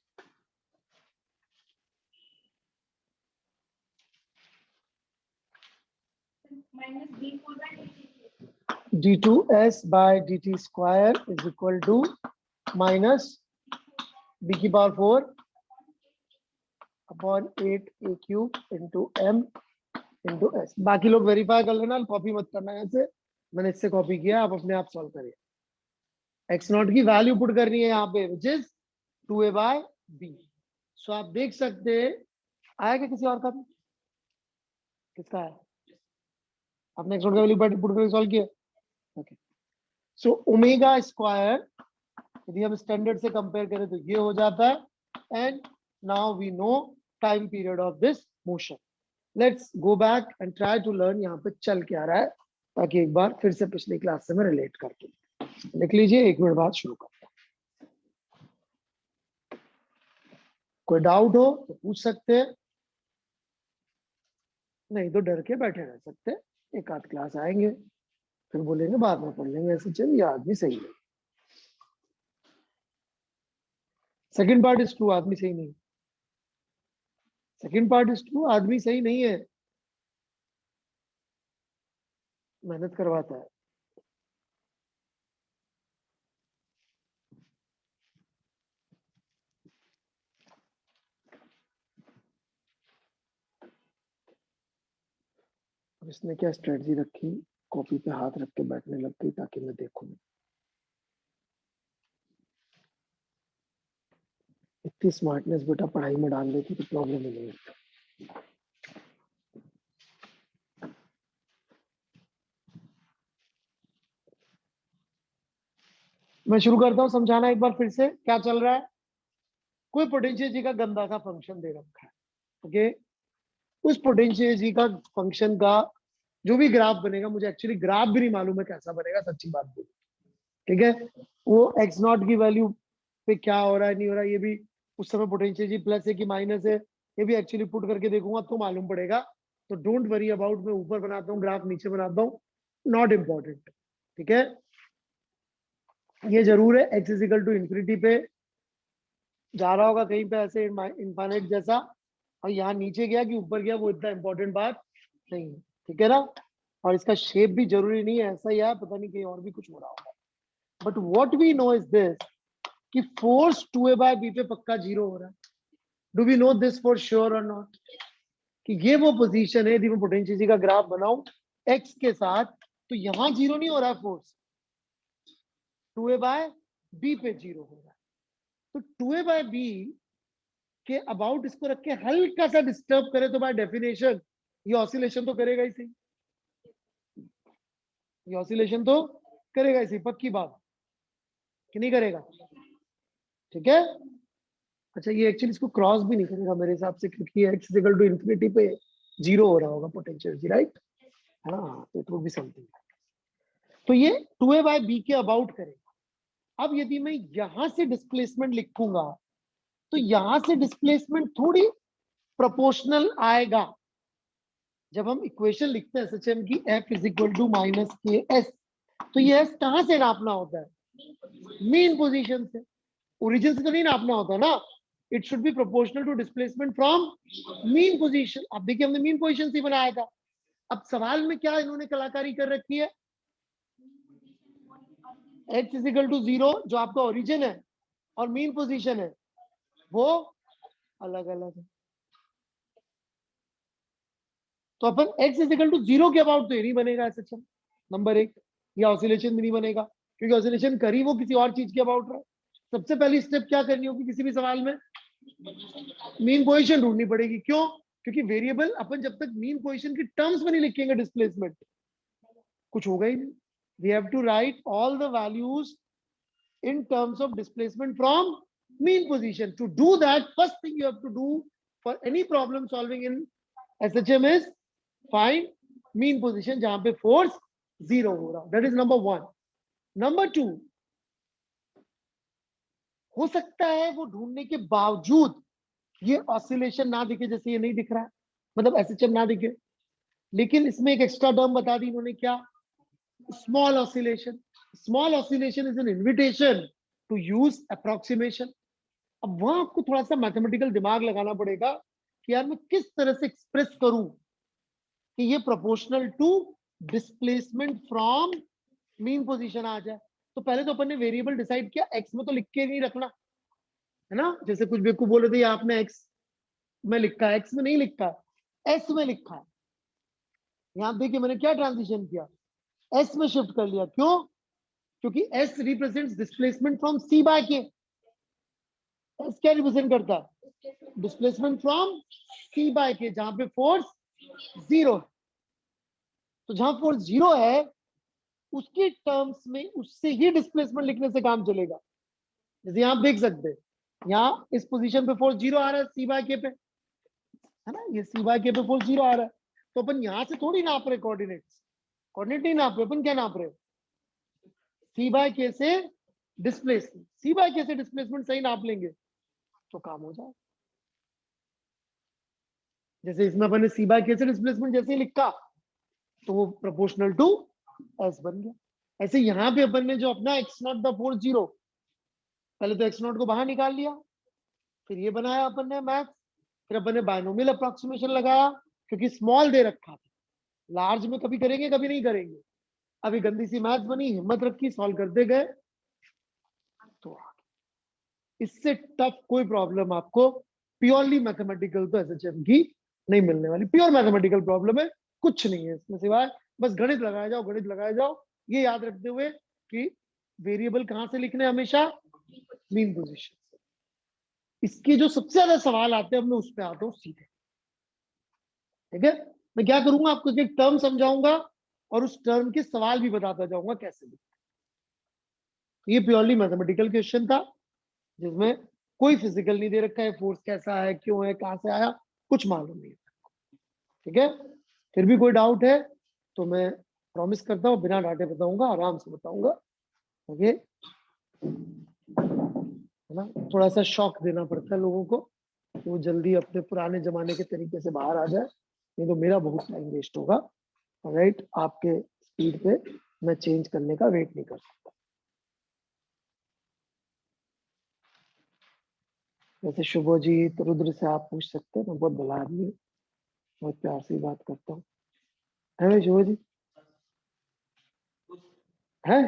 d2s/dt square is equal to minus b की power 4 upon 8a cube into m into s। बाकी लोग verify कर लेना, copy मत करना ऐसे, मैंने इससे कॉपी किया, आप अपने आप सॉल्व करिए। x0 की वैल्यू पुट करनी है यहाँ पे, विच इज 2a/b। सो आप देख सकते हैं, आया क्या किसी और का भी? किसका है? आपने x0 का वैल्यू पुट करके सॉल्व किया? ओके, सो ओमेगा स्क्वायर यदि हम स्टैंडर्ड से कंपेयर करें तो ये हो जाता है। And now we know time period of this motion. Let's go back and try to learn यहाँ पे चल क्या रहा है, ताकि एक बार फिर से पिछली क्लास से मैं रिलेट करके लिख लीजिए। 1 मिनट बाद शुरू करते हैं। कोई डाउट हो तो पूछ सकते हैं, नहीं तो डर के बैठे रह सकते हैं। एक आध क्लास आएंगे फिर बोलेंगे बाद में पढ़ लेंगे, ऐसे चल ये आदमी सही है। सेकंड पार्ट इज ट्रू, आदमी सही नहीं। सेकंड पार्ट इज ट्रू, आदमी सही नहीं है, मेहनत करवाता है। अब इसने क्या स्ट्रेटजी रखी, कॉपी पे हाथ रख के बैठने लग गई ताकि मैं देखूं। इतनी स्मार्टनेस बेटा पढ़ाई में डाल देती तो प्रॉब्लम ही नहीं होता। मैं शुरू करता हूं समझाना एक बार फिर से क्या चल रहा है। कोई पोटेंशियल जी का गंदा सा फंक्शन दे रखा है, ओके। उस पोटेंशियल जी का फंक्शन का जो भी ग्राफ बनेगा, मुझे एक्चुअली ग्राफ भी नहीं मालूम है कैसा बनेगा, सच्ची बात बोलूं, ठीक है। वो एक्स नॉट की वैल्यू पे क्या हो रहा है नहीं हो रहा है, ये भी उस समय पोटेंशियल जी प्लस है कि माइनस है, ये भी एक्चुअली पुट करके देखूंगा तो मालूम पड़ेगा। तो डोंट वरी अबाउट, मैं ऊपर बनाता हूँ ग्राफ, नीचे बनाता हूँ, नॉट इम्पॉर्टेंट, ठीक है। ये जरूर है एक्स इजिकल टू इंफिनिटी पे जा रहा होगा कहीं पे ऐसे इनफाइनाइट जैसा, और यहाँ नीचे गया कि ऊपर गया, वो इतना इंपॉर्टेंट बात नहीं है, ठीक है ना। और इसका शेप भी जरूरी नहीं है ऐसा ही है, पता नहीं कहीं और भी कुछ हो रहा होगा। But what we know is this कि फोर्स 2a/b पे पक्का 0 हो रहा है। Do we know this for sure और नॉट, कि ये वो पोजीशन है यदि मैं पोटेंशियल का ग्राफ बनाऊं एक्स के साथ, तो यहां 0 नहीं हो रहा है, फोर्स 2a/b पे 0 हो रहा है। तो 2a/b के अबाउट इसको रख के हल्का सा डिस्टर्ब करे तो बाय डेफिनेशन ये ऑसिलेशन तो करेगा ही सही, ये ऑसिलेशन तो करेगा ही सही, पक्की बात कि नहीं करेगा, ठीक है। अच्छा, ये एक्चुअली इसको क्रॉस भी नहीं करेगा मेरे हिसाब से, क्योंकि एक्स इक्वल टू इंफिनिटी पे 0 हो रहा होगा पोटेंशियल जी, राइट। हाँ, तो इट वुड बी समथिंग। तो ये 2a/b के अबाउट करेगा। अब यदि मैं यहां से डिस्प्लेसमेंट लिखूंगा तो यहां से डिस्प्लेसमेंट थोड़ी प्रोपोर्शनल आएगा। जब हम इक्वेशन लिखते हैं एसएचएम की F is equal to minus k s, तो ये एस कहां से नापना होता है, मीन पोजीशन से, ओरिजिन से तो नहीं नापना होता ना। It should be proportional to displacement from mean position. अब देखिए हमने मीन पोजीशन से बनाया था, अब सवाल में क्या इन्होंने कलाकारी कर रखी है, x इज इक्वल टू 0 जो आपका ओरिजिन है और मीन पोजीशन है वो अलग अलग है। तो अपन x इज इक्वल टू 0 के अबाउट तो ये नहीं बनेगा एसएचएम नंबर 1, या ऑसिलेशन भी नहीं बनेगा, क्योंकि ऑसिलेशन करी वो किसी और चीज के अबाउट रहा है। सबसे पहली स्टेप क्या करनी होगी किसी भी सवाल में, मीन पोजीशन ढूंढनी पड़ेगी। क्यों? क्योंकि वेरिएबल अपन जब तक मीन पोजीशन की टर्म्स में नहीं लिखेंगे डिस्प्लेसमेंट कुछ होगा ही नहीं। We have to write all the values in terms of displacement from mean position. To do that, first thing you have to do for any problem solving in SHM is find mean position जहां पे force 0 हो रहा, that is number 1. Number 2, हो सकता है वो ढूंढने के बावजूद ये ऑसिलेशन ना दिखे, जैसे ये नहीं दिख रहा है, मतलब SHM ना दिखे, लेकिन इसमें एक एक्स्ट्रा टर्म बता दी इन्होंने, क्या, small oscillation. Small oscillation is an invitation to use approximation. अब वहां आपको थोड़ा सा मैथमेटिकल दिमाग लगाना पड़ेगा कि यार मैं किस तरह से एक्सप्रेस करूं कि ये proportional to displacement from mean position आ जाए। तो पहले तो अपन ने वेरिएबल डिसाइड किया, एक्स में तो लिख के नहीं रखना है ना, जैसे कुछ बेवकूफ बोले थे आपने एक्स में लिखा है, एक्स में नहीं लिखा है, एस में लिखा है। यहां देखिए मैंने क्या ट्रांजिशन किया, एस में शिफ्ट कर लिया। क्यों? क्योंकि s represents displacement from c by k. S क्या रिप्रेजेंट करता है, डिस्प्लेसमेंट फ्रॉम सी बाय के, जहां पे फोर्स 0 है। तो जहां फोर्स 0 है उसके टर्म्स में उससे ही डिस्प्लेसमेंट लिखने से काम चलेगा। जैसे यहाँ आप देख सकते हैं, यहाँ इस पोजीशन पे फोर्स 0 आ रहा है सी बाय के पे, है ना, ये सी बाय के पे फोर्स 0 आ रहा है, तो अपन यहाँ से थोड़ी नाप रहे कोऑर्डिनेट्स, कोऑर्डिनेट नहीं नाप रहे, अपन क्या नाप रहे, सी बाय के से डिस्प्लेसमेंट, सी बाय के से डिस्प्लेसमेंट सही नाप लेंगे तो काम हो जाए। जैसे इसमें अपन ने सी बाय के से डिस्प्लेसमेंट जैसे ही लिखा तो वो प्रोपोर्शनल टू एस बन गया। ऐसे यहाँ पे अपन ने जो अपना एक्स नॉट द फोर्स 0, पहले तो एक्स नॉट को बाहर निकाल लिया, फिर ये बनाया अपन ने मैथ, फिर अपन ने बायनोमियल अप्रोक्सीमेशन लगाया, क्योंकि स्मॉल दे रखा था, लार्ज में कभी करेंगे कभी नहीं करेंगे। अभी गंदी सी मैथ बनी, हिम्मत रखी, सॉल्व करते गए तो इससे टफ कोई प्रॉब्लम आपको प्योरली मैथमेटिकल तो एसएचएम की नहीं मिलने वाली। प्योर मैथमेटिकल प्रॉब्लम है, कुछ नहीं है इसमें सिवाय बस गणित लगाया जाओ, गणित लगाया जाओ, ये याद रखते हुए कि वेरिएबल कहां से लिखने हमेशा, मीन पोजीशन से। इसके जो सबसे ज्यादा सवाल आते हैं, अब मैं उस पर आता हूँ सीधे, ठीक है। मैं क्या करूंगा, आपको एक टर्म समझाऊंगा और उस टर्म के सवाल भी बताता जाऊंगा कैसे लिखते। ये प्योरली मैथमेटिकल क्वेश्चन था, जिसमें कोई फिजिकल नहीं दे रखा है, फोर्स कैसा है, क्यों है, कहां से आया, कुछ मालूम नहीं है, ठीक है। फिर भी कोई डाउट है तो मैं प्रॉमिस करता हूँ बिना डांटे बताऊंगा, आराम से बताऊंगा, ओके, है ना। थोड़ा सा शॉक देना पड़ता है लोगों को, तो वो जल्दी अपने पुराने जमाने के तरीके से बाहर आ जाए, नहीं तो मेरा बहुत टाइम वेस्ट होगा, राइट। आपके स्पीड पे मैं चेंज करने का वेट नहीं कर सकता। वैसे शुभजीत रुद्र से आप पूछ सकते हैं, मैं बहुत भला आदमी हूँ, बहुत प्यार से बात करता हूँ, है भाई शुभजीत, है।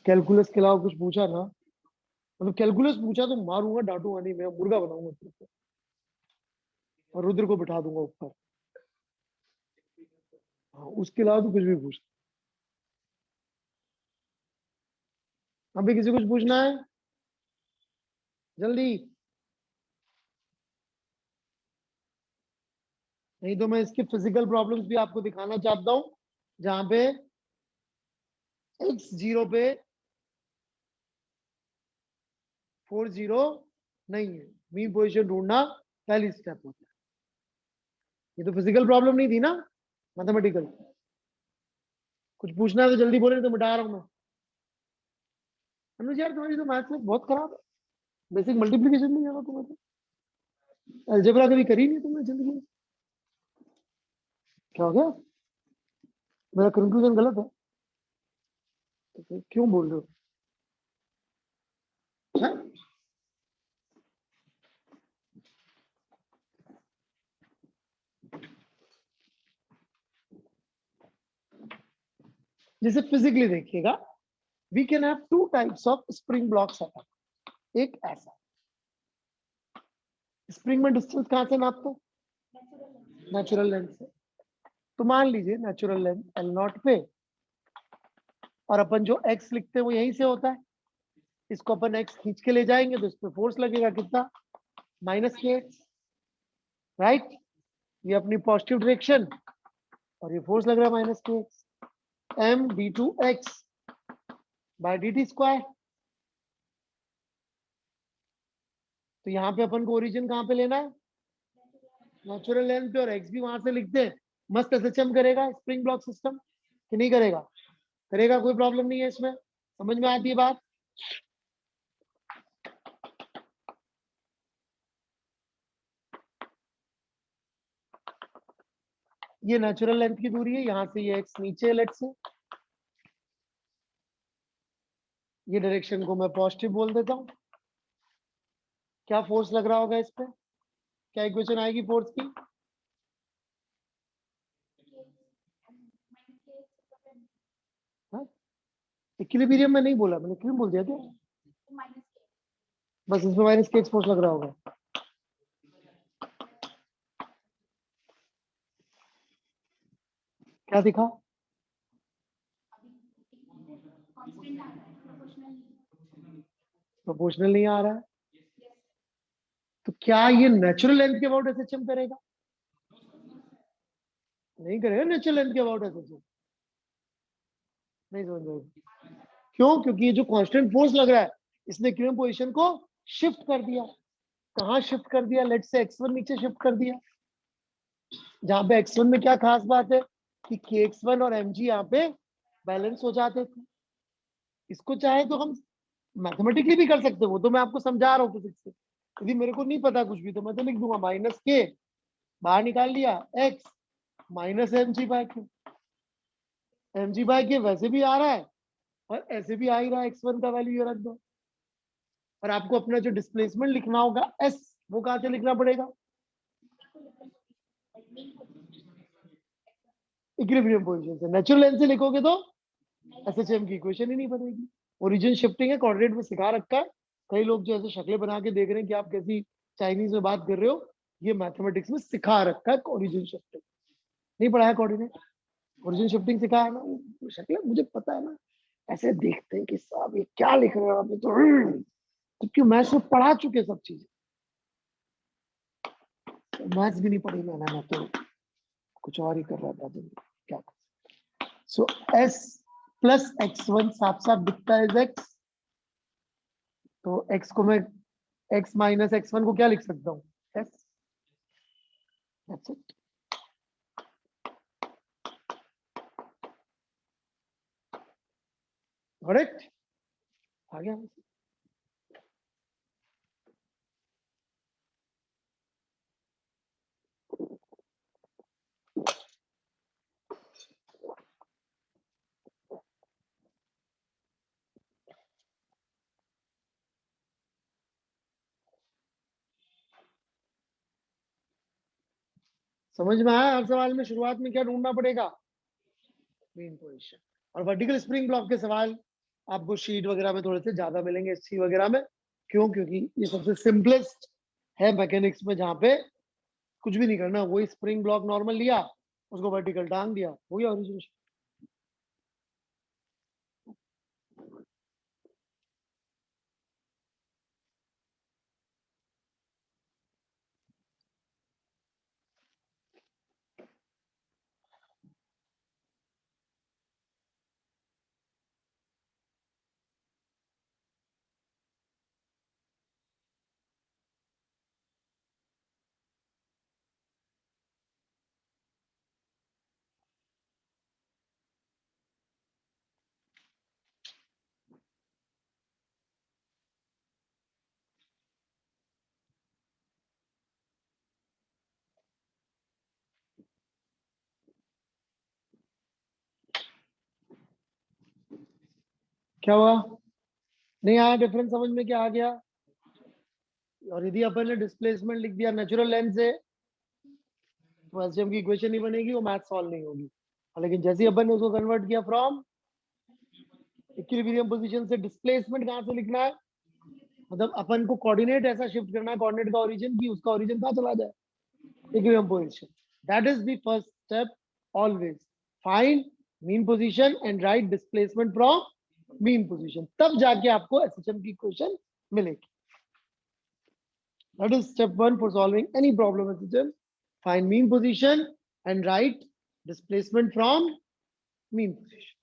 कैलकुलस के अलावा कुछ पूछा ना, मतलब कैलकुलस पूछा तो मारूंगा, डांटूंगा नहीं, मैं मुर्गा बनाऊंगा तेरे को, और रुद्र को बिठा दूंगा ऊपर। हाँ, उसके अलावा तो कुछ भी पूछ। अभी किसी कुछ पूछना है जल्दी, नहीं तो मैं इसके फिजिकल प्रॉब्लम्स भी आपको दिखाना चाहता हूँ, जहां पे एक्स 0 पे 4 0 नहीं है, मीन पोजीशन ढूंढना पहली स्टेप होता है। ये तो फिजिकल प्रॉब्लम नहीं थी ना, मैथमेटिकल। कुछ पूछना है तो जल्दी बोले, तो मिटा रहा हूं मैं। अनुज यार तुम्हारी तो मैथ्स में बहुत खराब है, बेसिक मल्टीप्लिकेशन नहीं आता तुम्हें, तो अलजेब्रा कभी करी नहीं तुमने जिंदगी में, क्या हो गया, मेरा कंक्लूजन गलत है तो फिर क्यों बोल रहे हो, हैं? जैसे फिजिकली देखिएगा, we can have two types of spring block setup. एक ऐसा, स्प्रिंग में डिस्टेंस कहां से नापते हैं, नेचुरल लेंथ से। तो मान लीजिए नेचुरल लेंथ एल नॉट पे, और अपन जो एक्स लिखते हैं वो यहीं से होता है, इसको अपन एक्स खींच के ले जाएंगे तो इस पर फोर्स लगेगा कितना, -k, राइट। ये अपनी पॉजिटिव डायरेक्शन, और ये फोर्स लग रहा है -k, m d2x by dt square. तो यहाँ पे अपन को ओरिजिन कहाँ पे लेना है, नेचुरल लेंथ पे, और एक्स भी वहां से लिखते हैं। मस्त एसएचएम करेगा स्प्रिंग ब्लॉक सिस्टम कि नहीं करेगा, करेगा, कोई प्रॉब्लम नहीं है इसमें, समझ में आती है बात। ये नेचुरल लेंथ की दूरी है, यहाँ से ये एक्स नीचे, लेट से ये डायरेक्शन को मैं पॉजिटिव बोल देता हूँ। क्या फोर्स लग रहा होगा इस पे, क्या इक्वेशन आएगी फोर्स की, इक्विलिब्रियम में नहीं बोला मैंने, क्यों बोल दिया था, बस इसमें -k फोर्स लग रहा होगा। क्या दिखा, प्रोपोर्शनल नहीं आ रहा है, तो क्या ये नेचुरल लेंथ के अबाउट एसएचएम करेगा, नहीं करेगा नेचुरल लेंथ के अबाउट एसएचएम, नहीं समझ रहे क्यों? क्योंकि ये जो कांस्टेंट फोर्स लग रहा है इसने इक्विलिब्रियम पोजीशन को शिफ्ट कर दिया। कहाँ शिफ्ट कर दिया? लेट से x1 नीचे शिफ्ट कर दिया, जहां पे x1 में क्या खास बात है कि kx1 और mg यहाँ पे बैलेंस हो जाते थे। इसको चाहे तो हम मैथमेटिकली भी कर सकते हैं, वो तो मैं आपको समझा रहा हूँ फिजिक्स से। यदि मेरे को नहीं पता कुछ भी तो मैं तो लिख दूंगा माइनस के, बाहर निकाल लिया x माइनस mg/k वैसे भी आ रहा है और ऐसे भी आ ही रहा है, x1 का वैल्यू ये रख दो। और आपको अपना जो डिस्प्लेसमेंट लिखना होगा s, वो कहाँ से लिखना पड़ेगा? इक्विलिब्रियम पोजीशन से। नेचुरल लेंथ से लिखोगे तो एसएचएम की इक्वेशन ही नहीं बनेगी। ओरिजिन शिफ्टिंग है, कोऑर्डिनेट में सिखा रखा है। कई लोग जो ऐसे शक्लें बना के देख रहे हैं कि आप कैसी चाइनीज में बात कर रहे हो, ये मैथमेटिक्स में सिखा रखा है ओरिजिन शिफ्टिंग। नहीं पढ़ाया कोऑर्डिनेट, ओरिजिन शिफ्टिंग सिखाया है ना, वो शक्लें मुझे पता है ना। ऐसे देखते हैं कि साहब ये क्या लिख रहे हो आप, ये तो क्योंकि मैथ्स में पढ़ा चुके सब चीजें। मैथ्स भी नहीं पढ़ी मैंने, मैं तो कुछ और ही कर रहा था क्या। सो s प्लस x1 साफ साफ दिखता है x, तो x को मैं x माइनस x1 को क्या लिख सकता हूँ? s, that's it। करेक्ट, आ गया। समझ में आया? हर सवाल में शुरुआत में क्या ढूंढना पड़ेगा? Main position. और वर्टिकल स्प्रिंग ब्लॉक के सवाल आपको शीट वगैरह में थोड़े से ज्यादा मिलेंगे, एससी वगैरह में। क्यों? क्योंकि ये सबसे सिंपलेस्ट है मैकेनिक्स में, जहाँ पे कुछ भी नहीं करना, वही स्प्रिंग ब्लॉक नॉर्मल लिया, उसको वर्टिकल टांग दिया, हो गया ओरिजिनेशन। क्या हुआ? नहीं आया डिफरेंस समझ में? क्या आ गया? और यदि अपन ने डिस्प्लेसमेंट लिख दिया नेचुरल लेंथ से, तो एलसीएम की इक्वेशन नहीं बनेगी, वो मैथ सॉल्व नहीं होगी। लेकिन जैसे ही अपन ने उसको कन्वर्ट किया फ्रॉम इक्विलिब्रियम पोजीशन से, डिस्प्लेसमेंट कहां से लिखना है? मतलब अपन को कोऑर्डिनेट ऐसा शिफ्ट करना है, कोऑर्डिनेट का ओरिजिन, की उसका ओरिजिन कहां चला जाए? Equilibrium position. That is the first step always. Find mean position and right displacement from mean position, तब जाके आपको एसएचएम की इक्वेशन मिलेगी। That is step one for solving any problem at SHM. Find mean position and write displacement from mean position.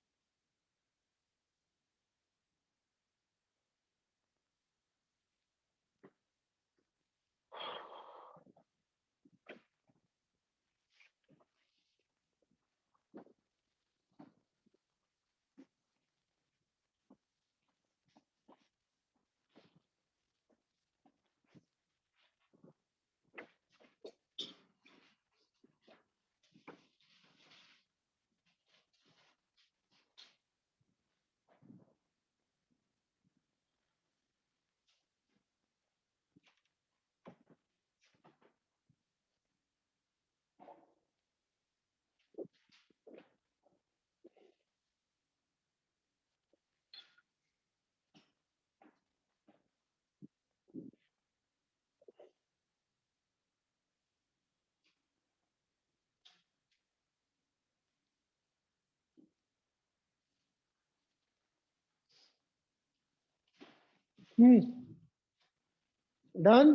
Done?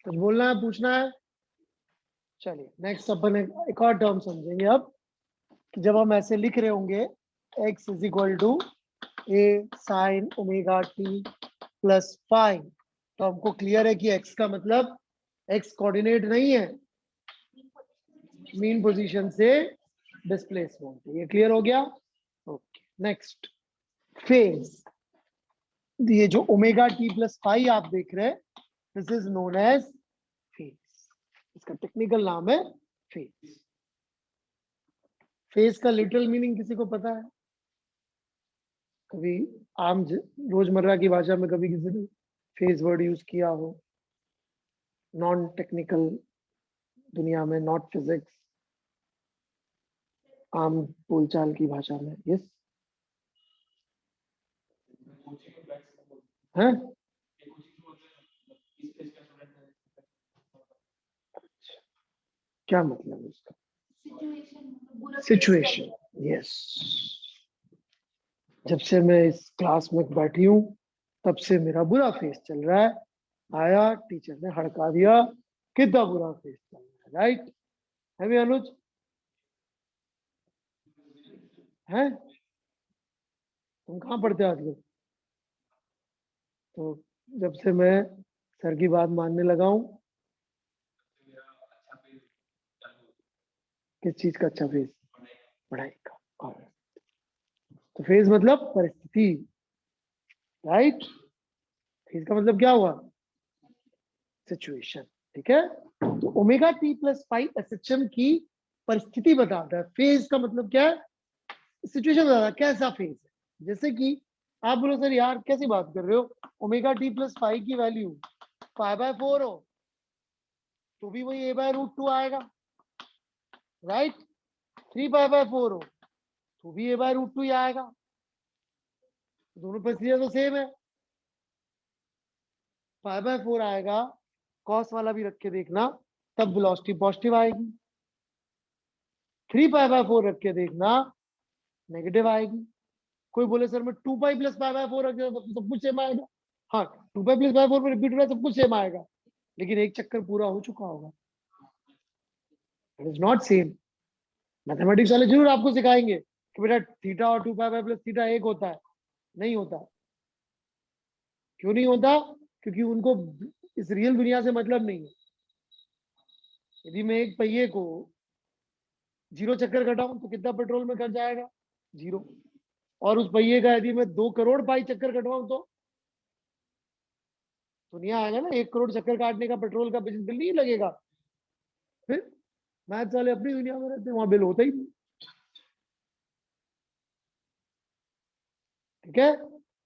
कुछ बोलना है, पूछना है? चलिए नेक्स्ट अपन एक और टर्म समझेंगे अब कि जब हम ऐसे लिख रहे होंगे x is equal to a sin omega t plus five, तो हमको क्लियर है कि x का मतलब x कोऑर्डिनेट नहीं है, मीन पोजीशन से डिस्प्लेसमेंट। ये क्लियर हो गया? Okay next phase. ये जो ओमेगा टी प्लस फाइव आप देख रहे हैं, this is known as phase. इसका टेक्निकल नाम है फेज। फेज का लिटरल मीनिंग किसी को पता है? कभी आम रोजमर्रा की भाषा में कभी किसी ने फेज वर्ड यूज किया हो? नॉन टेक्निकल दुनिया में, नॉट फिजिक्स, आम बोलचाल की भाषा में। यस है? क्या मतलब है उसका? सिचुएशन। यस, जब से मैं इस क्लास में बैठी हूं तब से मेरा बुरा फेस चल रहा है। आया टीचर ने हड़का दिया, कितना बुरा फेस चल रहा है। राइट है भी अनुज? है? तुम कहाँ पढ़ते हो आजकल? तो जब से मैं सर की बात मानने लगा हूं, किस चीज का अच्छा फेस? पढ़ाई का। और तो फेज मतलब परिस्थिति। राइट, फेज का मतलब क्या हुआ? सिचुएशन। ठीक है, तो omega T plus five SHM की परिस्थिति बताता है। फेज का मतलब क्या है? सिचुएशन बताता है कैसा फेज है। जैसे कि आप बोलो सर यार कैसी बात कर रहे हो, ओमेगा टी प्लस फाइव की वैल्यू 5/4 हो तो भी वही a/√2 आएगा। राइट, 3/4 हो तो भी a/√2 ही आएगा। दोनों परिस्थितियां तो सेम है। 5/4 आएगा, कॉस वाला भी रख के देखना, तब वेलोसिटी पॉजिटिव आएगी। 3/4 रख के देखना, नेगेटिव आएगी। कोई बोले सर मैं 2π + 5/4 रख दिया तो सब कुछ सेम आएगा। हाँ, 2π + 5/4 में रिपीट हो रहा है, सब कुछ सेम आएगा, लेकिन एक चक्कर पूरा हो चुका होगा। It is not same. Mathematics वाले जरूर आपको सिखाएंगे कि बेटा थीटा और 2π + थीटा एक होता है। नहीं होता। क्यों नहीं होता? क्योंकि उनको इस रियल दुनिया से मतलब नहीं है। यदि मैं एक पहिए को 0 चक्कर कटाऊं तो कितना पेट्रोल में खर्च जाएगा? 0। और उस पहिए का यदि मैं 2 करोड़ पाई चक्कर कटवाऊं तो दुनिया आएगा ना, 1 करोड़ चक्कर काटने का पेट्रोल का बिल नहीं लगेगा। फिर मैथ वाले अपनी दुनिया में रहते हैं, वहां बिल होता ही नहीं। ठीक है,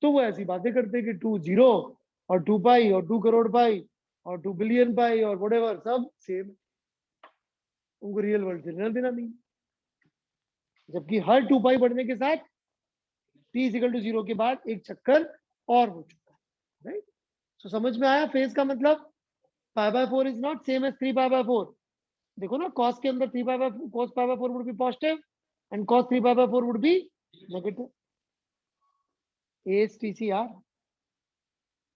तो वो ऐसी बातें करते हैं कि 2 0 और 2π और 2 करोड़ पाई और 2 बिलियन पाई और व्हाटएवर सब सेम। उनको रियल वर्ल्ड से लेना देना नहीं। जबकि हर 2π बढ़ने के साथ t = 0 के बाद एक चक्कर और हो चुका है। राइट, तो समझ में आया? फेज का मतलब 5/4 इज नॉट सेम एज 3π/4। देखो ना, cos के अंदर 3π/4 cos π/4 would be positive and cos 3π/4 would be negative. ASTCR,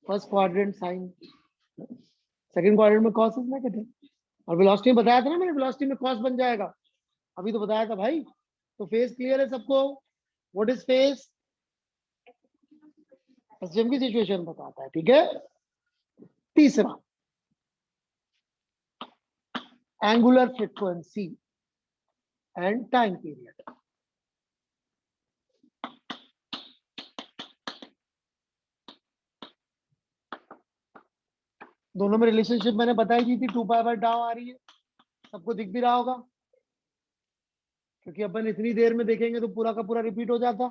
first quadrant sine, second quadrant में cos इज नेगेटिव। और वेलोसिटी में बताया था ना मैंने, वेलोसिटी में cos बन जाएगा, अभी तो बताया था भाई। तो फेज क्लियर है सबको? What is phase? एसएचएम की सिचुएशन बताता है। ठीक है, तीसरा angular frequency and time period. दोनों में रिलेशनशिप मैंने बताई दी थी, 2π/τ आ रही है, सबको दिख भी रहा होगा, क्योंकि अपन इतनी देर में देखेंगे तो पूरा का पूरा रिपीट हो जाता।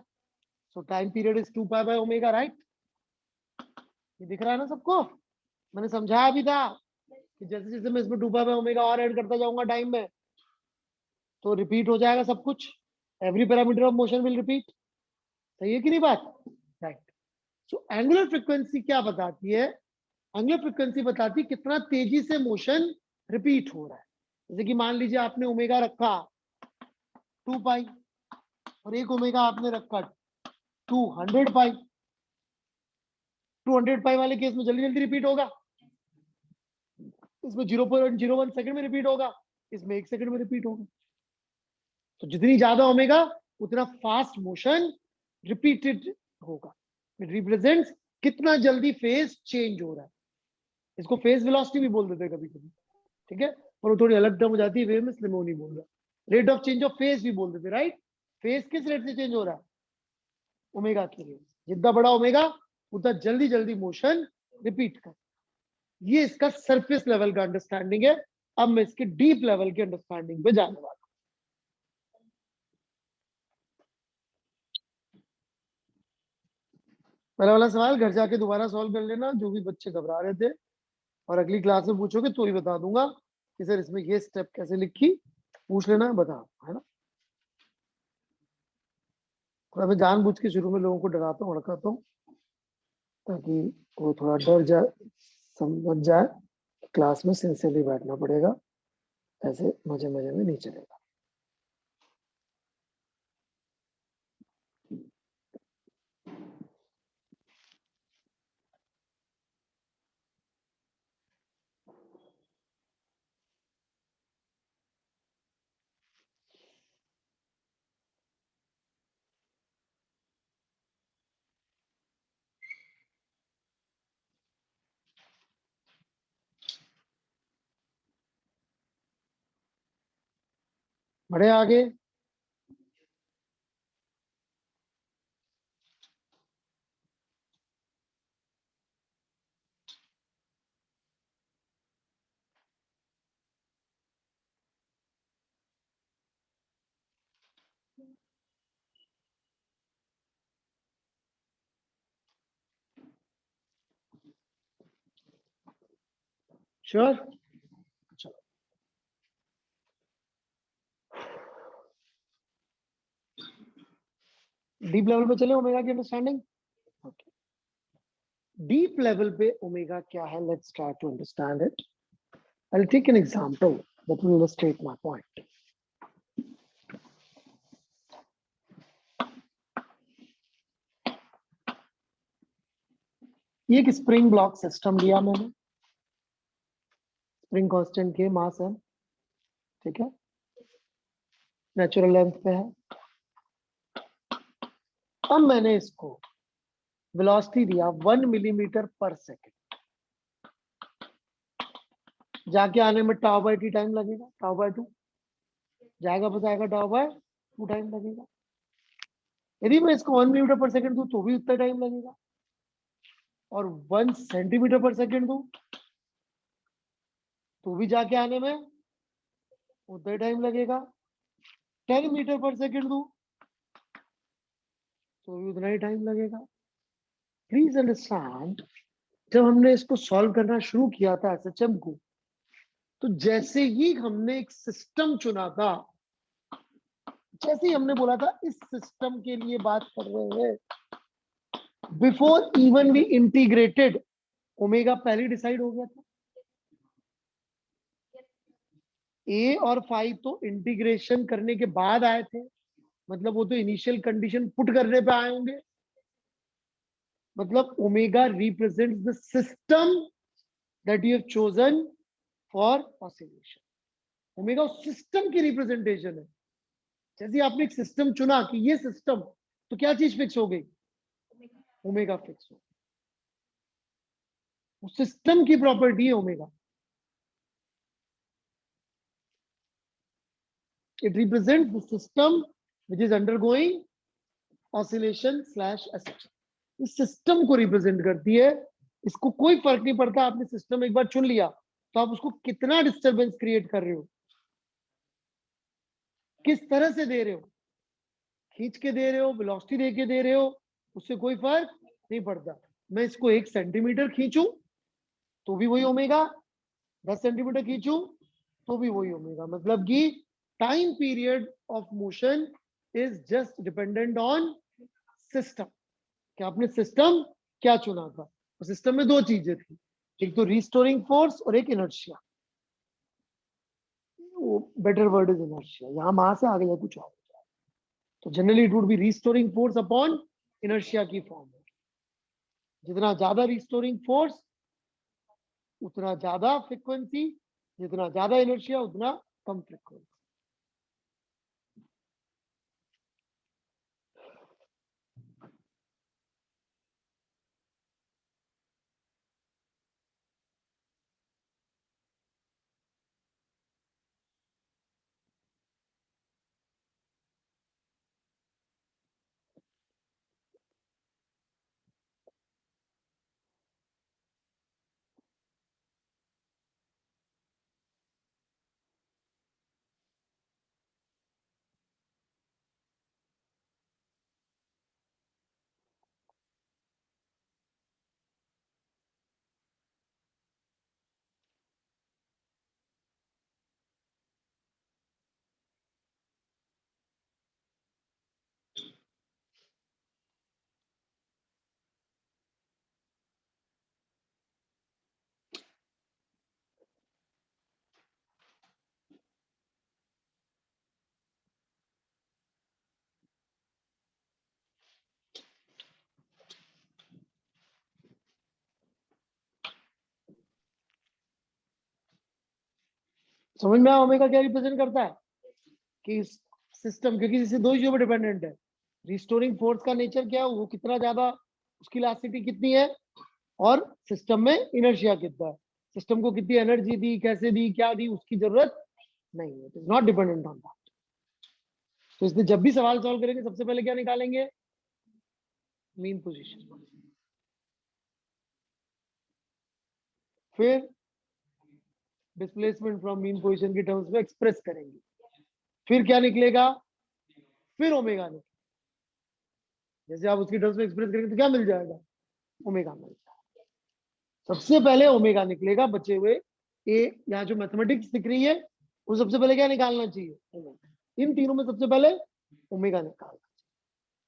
So time period is 2π/ω। Right, ये दिख रहा है ना सबको? मैंने समझाया भी था कि जैसे जैसे मैं इसमें 2π/ω और ऐड करता जाऊंगा टाइम में तो रिपीट हो जाएगा सब कुछ। Every parameter of motion will repeat. सही है कि नहीं बात? राइट, सो एंगुलर फ्रीक्वेंसी क्या बताती है? एंगुलर फ्रीक्वेंसी बताती है कितना तेजी से मोशन रिपीट हो रहा है। जैसे कि मान लीजिए आपने ओमेगा रखा 2π और एक ओमेगा आपने रखा 200π। 200π वाले केस में जल्दी जल्दी रिपीट होगा, इसमें 0.01 सेकंड में रिपीट होगा, इसमें 1 सेकंड में रिपीट होगा। तो जितनी ज्यादा ओमेगा उतना फास्ट मोशन रिपीटेड होगा। इट रिप्रेजेंट्स कितना जल्दी फेज चेंज हो रहा है। इसको फेज वेलोसिटी भी बोल देते हैं कभी कभी, ठीक है, और वो थोड़ी अलग टर्म हो जाती है वे में, इसलिए मैं वो नहीं बोल रहा। Rate of change of phase भी बोल देते, राइट। फेज किस रेट से चेंज हो रहा है? ओमेगा की रेट। जितना बड़ा ओमेगा उतना जल्दी जल्दी मोशन रिपीट कर। ये इसका सरफेस लेवल का अंडरस्टैंडिंग है। अब मैं इसके डीप लेवल के अंडरस्टैंडिंग पे जाने वाला हूं। पहला वाला सवाल घर जाके दोबारा सॉल्व कर लेना, जो भी बच्चे घबरा रहे थे, और अगली क्लास में पूछोगे तो ही बता दूंगा कि सर इसमें ये स्टेप कैसे लिखी, पूछ लेना, बता, है ना। थोड़ा मैं जानबूझ के शुरू में लोगों को डराता हूँ, भड़काता हूँ, ताकि वो थोड़ा डर जाए, समझ जाए। क्लास में सिंसियरली बैठना पड़ेगा, ऐसे मजे मजे में नहीं चलेगा। बढ़े आगे। श्योर, चलो। डीप लेवल पे चले ओमेगा की अंडरस्टैंडिंग। ओके, डीप लेवल पे ओमेगा क्या है, let's try to understand it. I'll take an example that will illustrate my point. ये एक स्प्रिंग ब्लॉक सिस्टम लिया मैंने, स्प्रिंग कांस्टेंट के मास है, ठीक है, नेचुरल लेंथ पे है। अब मैंने इसको वेलोसिटी दिया 1 मिलीमीटर पर सेकेंड। जाके आने में टाउ बाय टी टाइम लगेगा, टाउ बाय 2 जाएगा, बताएगा टाउ बाय 2 टाइम लगेगा। यदि मैं इसको 1 मिलीमीटर पर सेकेंड दूं तो भी उतना टाइम लगेगा, और 1 सेंटीमीटर पर सेकेंड दूं तो भी जाके आने में उतना टाइम लगेगा। 10 मीटर पर सेकेंड दूं तो भी उतना ही टाइम लगेगा। प्लीज अंडरस्टैंड, जब हमने इसको सॉल्व करना शुरू किया था एसएचएम को, तो जैसे ही हमने एक सिस्टम चुना था, जैसे ही हमने बोला था इस सिस्टम के लिए बात कर रहे हैं, before even we integrated, omega पहले डिसाइड हो गया था। ए और फाई तो इंटीग्रेशन करने के बाद आए थे, मतलब वो तो इनिशियल कंडीशन पुट करने पे आए होंगे। मतलब omega represents the system that you have chosen for oscillation. Omega उस सिस्टम की रिप्रेजेंटेशन है। जैसे आपने एक सिस्टम चुना कि ये सिस्टम, तो क्या चीज फिक्स हो गई? ओमेगा फिक्स हो। उस सिस्टम की प्रॉपर्टी है omega. It represents the system which is undergoing oscillation / SH. इस सिस्टम को रिप्रेजेंट करती है। इसको कोई फर्क नहीं पड़ता, आपने सिस्टम एक बार चुन लिया तो आप उसको कितना डिस्टरबेंस क्रिएट कर रहे हो, किस तरह से दे रहे हो, खींच के दे रहे हो, वेलोसिटी दे के दे रहे हो, उससे कोई फर्क नहीं पड़ता। मैं इसको 1 सेंटीमीटर खींचूं तो भी वही ओमेगा, 10 सेंटीमीटर खींचूं तो भी वही ओमेगा। मतलब कि time period of motion is just dependent on system, कि आपने सिस्टम क्या चुना था। और सिस्टम में 2 चीजें थी, एक तो रिस्टोरिंग फोर्स और एक इनर्शिया। वो बेटर वर्ड इज इनर्शिया, यहां मां से आगे या कुछ और। तो generally it would be restoring force upon inertia की फॉर्म में। जितना ज्यादा रिस्टोरिंग फोर्स उतना ज्यादा फ्रीक्वेंसी, जितना ज्यादा इनर्शिया उतना कम फ्रीक्वेंसी। समझ में आया ओमेगा क्या रिप्रेजेंट करता है कि सिस्टम, क्योंकि इसे दो चीजों पर डिपेंडेंट है। रिस्टोरिंग फोर्स का नेचर क्या है, वो कितना ज्यादा, उसकी इलास्टिसिटी कितनी है, और सिस्टम में इनर्शिया कितना है, सिस्टम को कितनी एनर्जी दी, कैसे दी, क्या दी, उसकी जरूरत नहीं है। It is not dependent on that. तो इसलिए जब भी सवाल सॉल्व करेंगे सबसे पहले क्या निकालेंगे, मीन पोजीशन, फिर डिस्प्लेसमेंट फ्रॉम मीन पोजीशन की टर्म्स में एक्सप्रेस करेंगे, फिर क्या निकलेगा, फिर ओमेगा निकलेगा। जैसे आप उसकी टर्म्स में एक्सप्रेस करेंगे तो क्या मिल जाएगा, ओमेगा मिल जाएगा। सबसे पहले ओमेगा निकलेगा, बचे हुए ए, यहाँ जो मैथमेटिक्स दिख रही है वो सबसे पहले क्या निकालना चाहिए, इन तीनों में सबसे पहले ओमेगा निकालना चाहिए,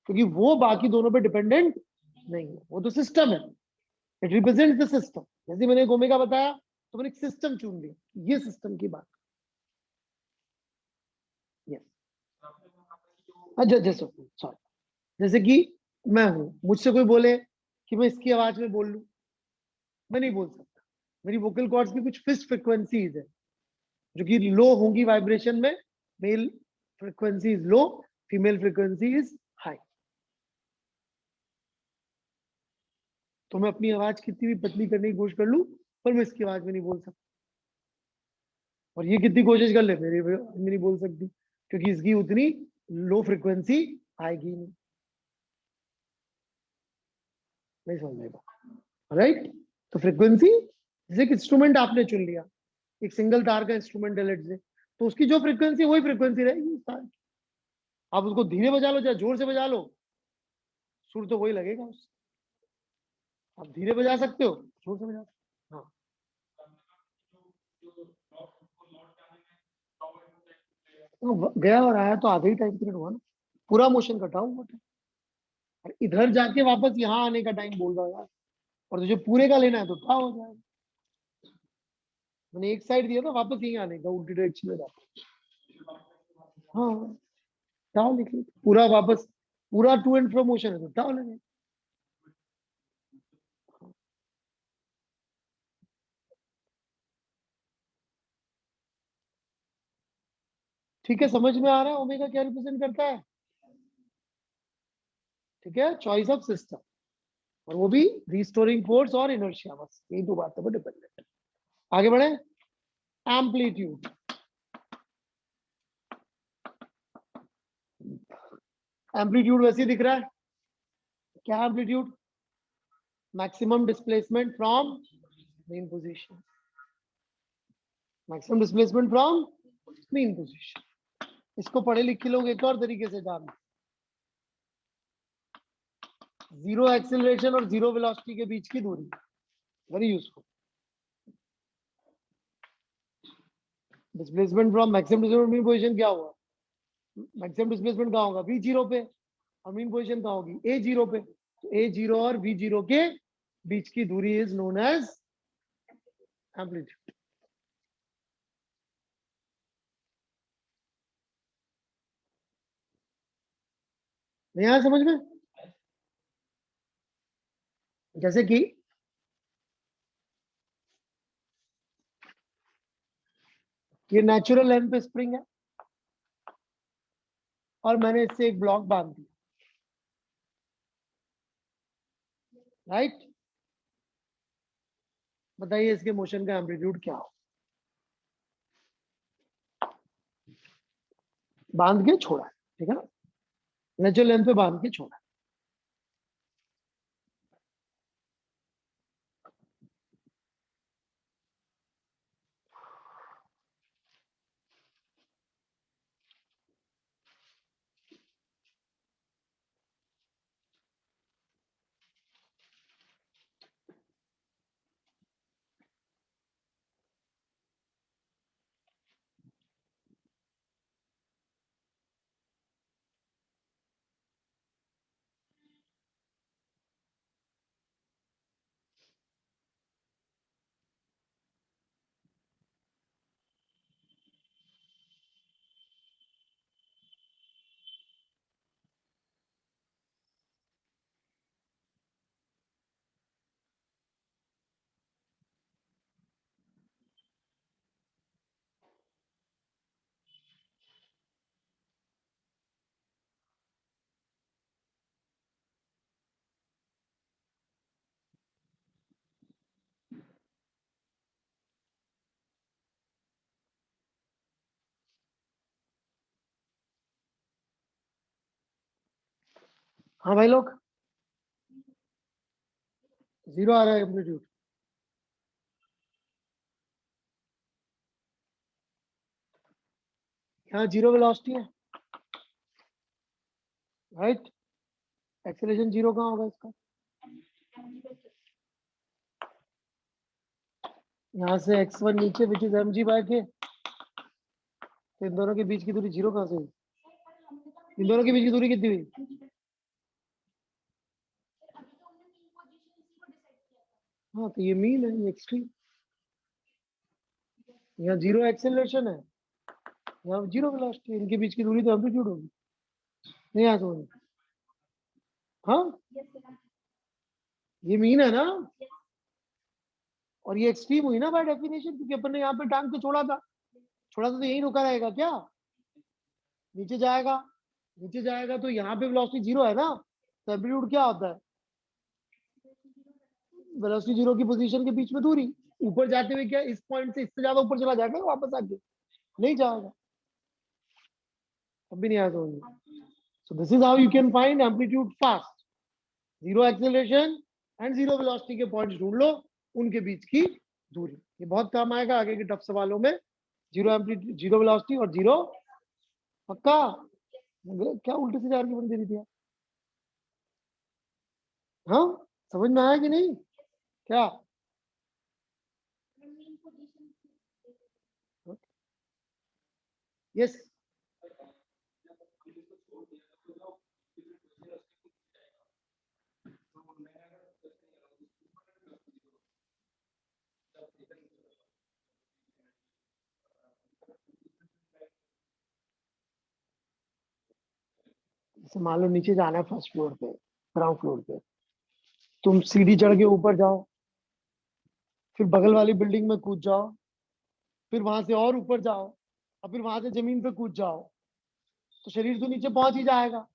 क्योंकि वो बाकी दोनों पे डिपेंडेंट नहीं है, वो तो सिस्टम है, इट रिप्रेजेंट द सिस्टम। जैसे मैंने एक ओमेगा बताया तो मैंने एक सिस्टम चुन लिया, ये सिस्टम की बात। यस, अच्छा जैसे सॉरी, जैसे कि मैं हूं, मुझसे कोई बोले कि मैं इसकी आवाज में बोल लूं, मैं नहीं बोल सकता। मेरी वोकल कॉर्ड्स की कुछ फिक्स्ड फ्रिक्वेंसीज है जो कि लो होंगी वाइब्रेशन में, male frequency is low, female frequency is high. तो मैं अपनी आवाज कितनी भी पतली करने की कोशिश कर लूं, पर मैं इसकी आवाज में नहीं बोल सकता, और ये कितनी कोशिश कर ले मेरी में नहीं बोल सकती, क्योंकि इसकी उतनी लो फ्रिक्वेंसी आएगी नहीं। नहीं समझ में, राइट? तो फ्रिक्वेंसी, जैसे एक इंस्ट्रूमेंट आपने चुन लिया, एक सिंगल तार का इंस्ट्रूमेंट है लेट्स से, तो उसकी जो फ्रिक्वेंसी वही फ्रिक्वेंसी रहेगी तार की। आप उसको धीरे बजा लो चाहे जोर से बजा लो, सुर तो वही लगेगा उससे। आप धीरे बजा सकते हो, जोर से बजा सकते हो। हाँ, तो गया और आया तो आधा ही टाइम पीरियड हुआ ना, पूरा मोशन कटा हुआ था, और इधर जाके वापस यहाँ आने का टाइम बोल रहा यार, और तुझे पूरे का लेना है तो क्या हो जाएगा। मैंने एक साइड दिया था, वापस यहीं आने का, उल्टी डायरेक्शन में जाता। हाँ, टाउ लिखिए, पूरा वापस, पूरा टू एंड फ्रो मोशन है तो टाउ लगे। ठीक है, समझ में आ रहा है ओमेगा क्या रिप्रेजेंट करता है? ठीक है, चॉइस ऑफ सिस्टम, और वो भी रिस्टोरिंग फोर्स और इनर्शिया, बस यही दो बातों पर डिपेंडेंट है। आगे बढ़े, एम्पलीट्यूड। एम्पलीट्यूड वैसे ही दिख रहा है, क्या amplitude, maximum displacement from main position, maximum displacement from main position. इसको पढ़े लिखे लोग एक और तरीके से जान, जीरो एक्सेलरेशन और जीरो वेलोसिटी के बीच की दूरी, very useful. Displacement from maximum displacement mean position क्या हुआ, मैक्सिमम डिस्प्लेसमेंट कहाँ होगा, v जीरो पे, और मीन पोजीशन कहाँ होगी, a जीरो पे। तो a जीरो और v जीरो के बीच की दूरी इज नोन एज एम्पलीट्यूड। नहीं आया समझ में? जैसे ये नेचुरल लेंथ पे स्प्रिंग है और मैंने इससे एक ब्लॉक बांध दिया, राइट। बताइए इसके मोशन का एम्पलीट्यूड क्या हो? बांध के छोड़ा, ठीक है ना, नेचुरल लेंथ पे बांध के छोड़ा। हाँ भाई लोग, 0 आ रहा है एम्पलीट्यूड। यहाँ 0 वेलोसिटी है, राइट। एक्सेलरेशन 0 कहाँ होगा इसका? यहाँ से x1 नीचे विच इज mg/k। तो इन दोनों के बीच की दूरी 0 कहाँ से हुई? इन दोनों के बीच की दूरी कितनी हुई? हाँ, तो ये मीन है, ये एक्सट्रीम। यहाँ 0 एक्सेलरेशन है, यहाँ 0 वेलोसिटी, इनके बीच की दूरी तो एम्पलीट्यूड होगी। नहीं आ समझ? हाँ, ये मीन है ना, और ये एक्सट्रीम हुई ना बाय डेफिनेशन, क्योंकि अपन ने यहाँ पे टांग के छोड़ा था तो यही रुका रहेगा क्या? नीचे जाएगा, नीचे जाएगा तो यहाँ पे वेलोसिटी 0 है ना, तो एम्पलीट्यूड क्या होता है? वेलोसिटी 0 की पोजीशन के बीच में दूरी। ऊपर जाते हुए क्या इस पॉइंट से इससे ज्यादा ऊपर चला जाएगा वापस आके? नहीं जाएगा, अब भी नहीं आया समझ। So this is how you can find amplitude fast. 0 acceleration and 0 velocity के पॉइंट्स ढूंढ लो, उनके बीच की दूरी। ये बहुत काम आएगा आगे के टफ सवालों में। 0 एम्पलीट्यूड, 0 वेलोसिटी और 0 पक्का। क्या उल्टे से जार की बन दे रही थी यार? हाँ, समझ में आया कि नहीं? क्या यस? जैसे मान लो नीचे जाना है फर्स्ट फ्लोर पे, ग्राउंड फ्लोर पे, तुम सीढ़ी चढ़ के ऊपर जाओ, फिर बगल वाली बिल्डिंग में कूद जाओ, फिर वहां से और ऊपर जाओ, और फिर वहां से जमीन पे कूद जाओ, तो शरीर तो नीचे पहुंच ही जाएगा।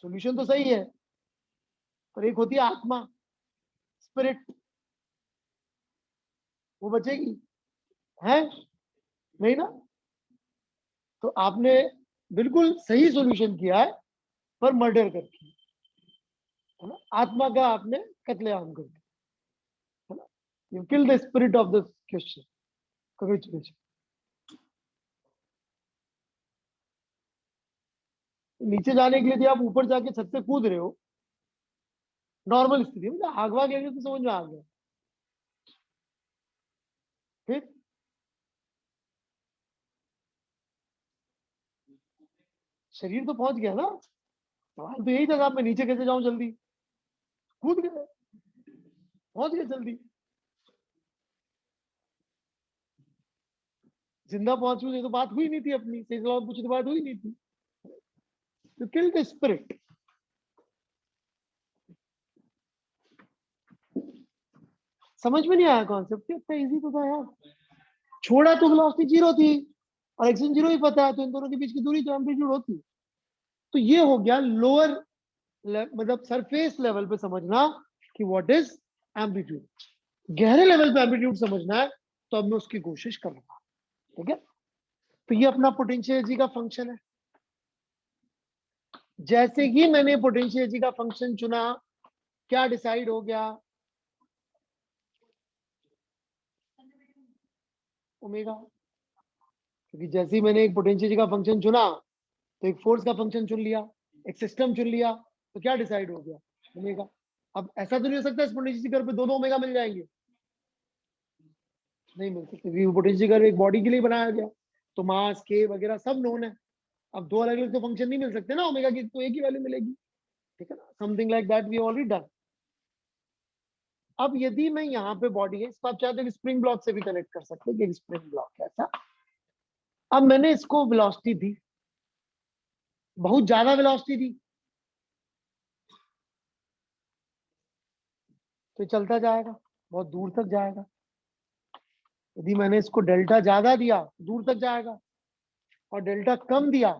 सॉल्यूशन तो सही है, पर एक होती है आत्मा, स्पिरिट, वो बचेगी? है नहीं ना? तो आपने बिल्कुल सही सॉल्यूशन किया है, पर मर्डर करके, है ना, आत्मा का आपने कत्लेआम कर दिया, है ना। You kill the spirit of the question. Congratulation. नीचे जाने के लिए यदि आप ऊपर जाके छत से कूद रहे हो नॉर्मल स्थिति में, आग वाग लगे तो समझ में आ गया। फिर शरीर तो पहुंच गया ना, सवाल तो यही था मैं नीचे कैसे जाऊं जल्दी? कूद गए, पहुंच गए जल्दी। जिंदा पहुंचू ये तो बात हुई नहीं थी, अपनी सही सलामत पूछी तो बात हुई नहीं थी। तो किल द स्पिरिट। समझ में नहीं आया कॉन्सेप्ट? इतना इजी तो था यार। छोड़ा तो वेलोसिटी जीरो थी और एक्सेलरेशन जीरो ही पता है, तो इन दोनों के बीच की दूरी तो एम्पलीट्यूड होती है। तो ये हो गया लोअर मतलब सरफेस लेवल पे समझना कि व्हाट इज एम्पलीट्यूड। गहरे लेवल पे एम्पलीट्यूड समझना है तो अब मैं उसकी कोशिश करूंगा। ठीक है, तो ये अपना पोटेंशियल एनर्जी का फंक्शन है। जैसे ही मैंने पोटेंशियल एनर्जी का फंक्शन चुना, क्या डिसाइड हो गया? ओमेगा। क्योंकि जैसे ही मैंने एक पोटेंशियल एनर्जी का फंक्शन चुना तो एक फोर्स का फंक्शन चुन लिया, एक सिस्टम चुन लिया, तो क्या डिसाइड हो गया? ओमेगा। अब ऐसा तो नहीं हो सकता इस पोटेंशियल कर्व पे दो दो ओमेगा मिल जाएंगे, नहीं मिल सकते, क्योंकि पोटेंशियल कर्व एक बॉडी के लिए बनाया गया, तो मास के वगैरह सब नोन है। अब दो अलग अलग तो फंक्शन नहीं मिल सकते ना ओमेगा की, तो एक ही वैल्यू मिलेगी। ठीक है ना, something like that we already done. अब यदि मैं यहाँ पे बॉडी है, इसको आप चाहते हैं स्प्रिंग ब्लॉक से भी कनेक्ट कर सकते हैं कि स्प्रिंग ब्लॉक कैसा। अब मैंने इसको वेलोसिटी दी, बहुत ज्यादा वेलोसिटी दी, तो चलता जाएगा, बहुत दूर तक जाएगा। यदि मैंने इसको डेल्टा ज्यादा दिया, दूर तक जाएगा, और डेल्टा कम दिया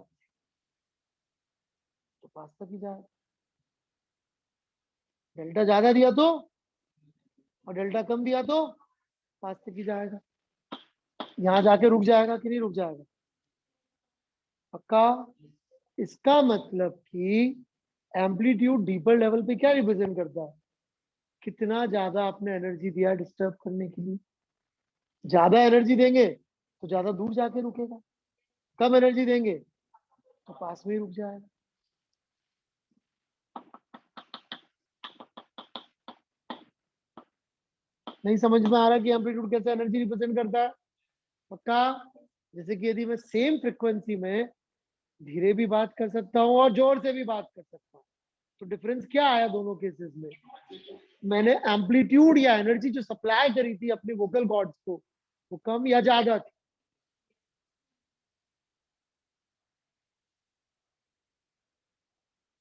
तो पास तक ही जाएगा। डेल्टा ज्यादा दिया तो, और डेल्टा कम दिया तो पास तक ही जाएगा। यहां जाके रुक जाएगा कि नहीं रुक जाएगा? पक्का? इसका मतलब कि एम्पलीट्यूड डीपर लेवल पे क्या रिप्रेजेंट करता है? कितना ज्यादा आपने एनर्जी दिया डिस्टर्ब करने के लिए। ज्यादा एनर्जी देंगे तो ज्यादा दूर जाके रुकेगा, कम एनर्जी देंगे तो पास में ही रुक जाएगा। नहीं समझ में आ रहा कि एम्पलीट्यूड कैसे एनर्जी रिप्रेजेंट करता है? पक्का? जैसे कि यदि मैं सेम फ्रिक्वेंसी में धीरे भी बात कर सकता हूँ और जोर से भी बात कर सकता हूँ, तो डिफरेंस क्या आया दोनों केसेस में? मैंने एम्पलीट्यूड या एनर्जी जो सप्लाई करी थी अपने वोकल कॉर्ड्स को, वो कम या ज्यादा थी?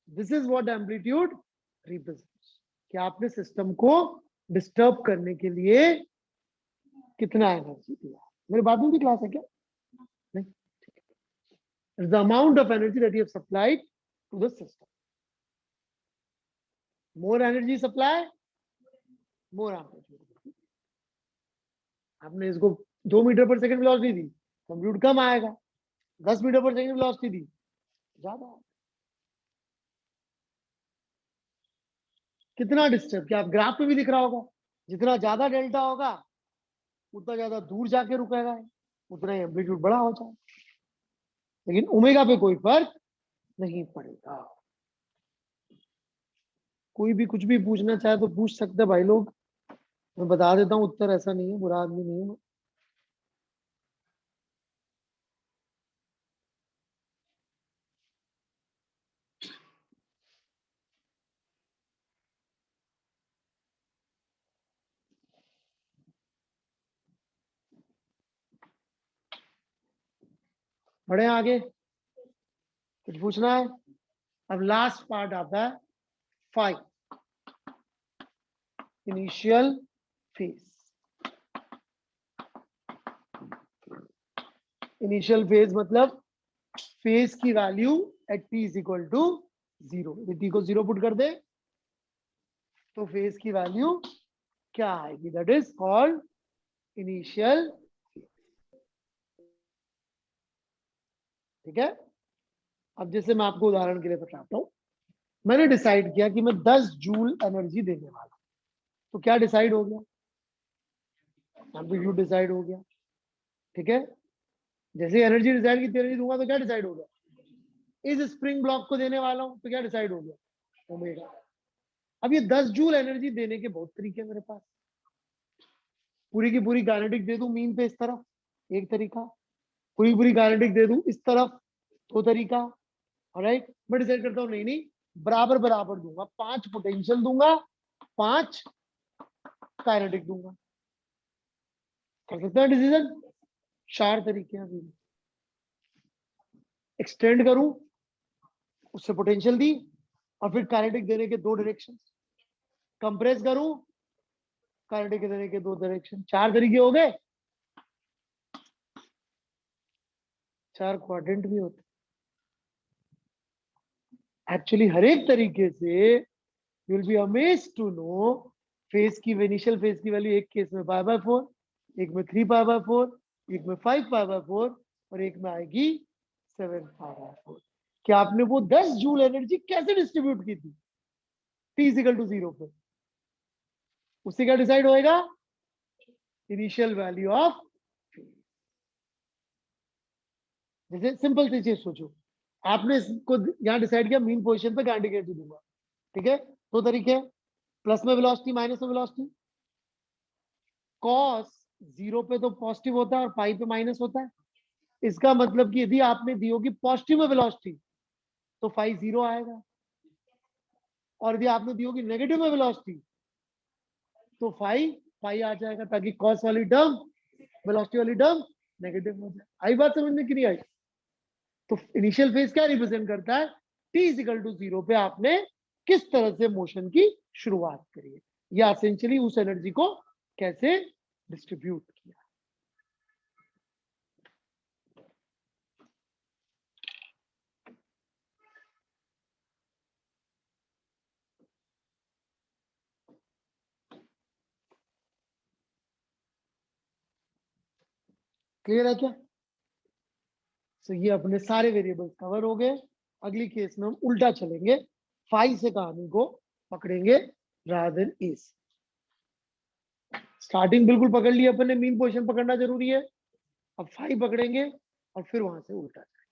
This is what amplitude represents, कि आपने सिस्टम को डिस्टर्ब करने के लिए कितना एनर्जी दिया। मेरे बाद में भी क्लास है क्या? नहीं, the amount of energy that you have supplied to the system. More energy supply, more amplitude. आपने इसको 2 मीटर पर सेकंड वेलोसिटी दी, एम्पलीट्यूड कम आएगा। 10 मीटर पर सेकंड वेलोसिटी दी, ज्यादा। कितना डिस्टर्ब, क्या आप ग्राफ पे भी दिख रहा होगा, जितना ज्यादा डेल्टा होगा उतना ज्यादा दूर जाके रुकेगा, उतना ही एम्पलीट्यूड बड़ा हो जाए। लेकिन ओमेगा पे कोई फर्क नहीं पड़ेगा। कोई भी कुछ भी पूछना चाहे तो पूछ सकते भाई लोग, मैं बता देता हूँ उत्तर, ऐसा नहीं है, बुरा आदमी नहीं हूँ। बढ़े आगे, कुछ पूछना है? अब लास्ट पार्ट आता है 5, इनिशियल फेज। इनिशियल फेज मतलब फेज की value at t is equal to 0। T को 0 पुट कर दे तो फेज की वैल्यू क्या आएगी? That is called initial. ठीक है, अब जैसे मैं आपको उदाहरण के लिए बताता हूं, मैंने डिसाइड किया कि मैं 10 जूल एनर्जी देने वाला हूं, तो क्या डिसाइड हो गया? एम्पलीट्यूड डिसाइड हो गया। ठीक है, जैसे एनर्जी डिसाइड की एनर्जी दूंगा तो क्या डिसाइड हो गया? इस स्प्रिंग ब्लॉक को देने वाला हूं तो क्या डिसाइड हो गया? ओमेगा। अब ये 10 जूल एनर्जी देने के बहुत तरीके हैं मेरे पास। पूरी की पूरी काइनेटिक दे दूं मीन पे इस तरफ, एक तरीका। पूरी पूरी काइनेटिक दे दूं इस तरफ, दो तरीका। ऑलराइट, मैं डिसाइड करता हूं नहीं नहीं, बराबर बराबर दूंगा, 5 पोटेंशियल दूंगा, 5 काइनेटिक दूंगा। कर सकते हैं डिसीजन? 4 तरीके हैं। एक्सटेंड करूं, उससे पोटेंशियल दी, और फिर काइनेटिक देने के 2 डायरेक्शन। कंप्रेस करूं, काइनेटिक देने के 2 डायरेक्शन। 4 तरीके हो गए। 4 क्वाड्रेंट भी होते। एक्चुअली हर एक तरीके से you will be amazed to know phase की इनिशियल फेज की वैल्यू एक केस में π/4, एक में 3π/4, एक में 5π/4 और एक में आएगी 7π/4। क्या आपने वो 10 जूल एनर्जी कैसे डिस्ट्रीब्यूट की थी t = 0 पे? उससे क्या डिसाइड होएगा? Initial value of phase. जैसे सिंपल सी चीज सोचो, आपने इसको यहां डिसाइड किया मीन पोजीशन पे गांडी एनर्जी दूंगा, ठीक है? दो तरीके, प्लस में वेलोसिटी, माइनस में वेलोसिटी। कॉस 0 पे तो पॉजिटिव होता है और पाई पे माइनस होता है। इसका मतलब कि यदि आपने दी होगी पॉजिटिव में वेलोसिटी तो फाई 0 आएगा, और यदि आपने दी होगी नेगेटिव में वेलोसिटी तो फाई आ जाएगा, ताकि कॉस वाली टर्म वेलोसिटी वाली टर्म नेगेटिव हो जाए। आई बात समझ में कि नहीं आई? तो इनिशियल फेज क्या रिप्रेजेंट करता है? t = 0 पे आपने किस तरह से मोशन की शुरुआत करी है, या एसेंशियली उस एनर्जी को कैसे डिस्ट्रीब्यूट किया। क्लियर है क्या? तो ये अपने सारे वेरिएबल्स कवर हो गए। अगली केस में हम उल्टा चलेंगे, फाई से कहानी को पकड़ेंगे रादर देन इज। स्टार्टिंग बिल्कुल पकड़ ली अपन ने, मीन पोजीशन पकड़ना जरूरी है। अब फाई पकड़ेंगे और फिर वहां से उल्टा जाएंगे।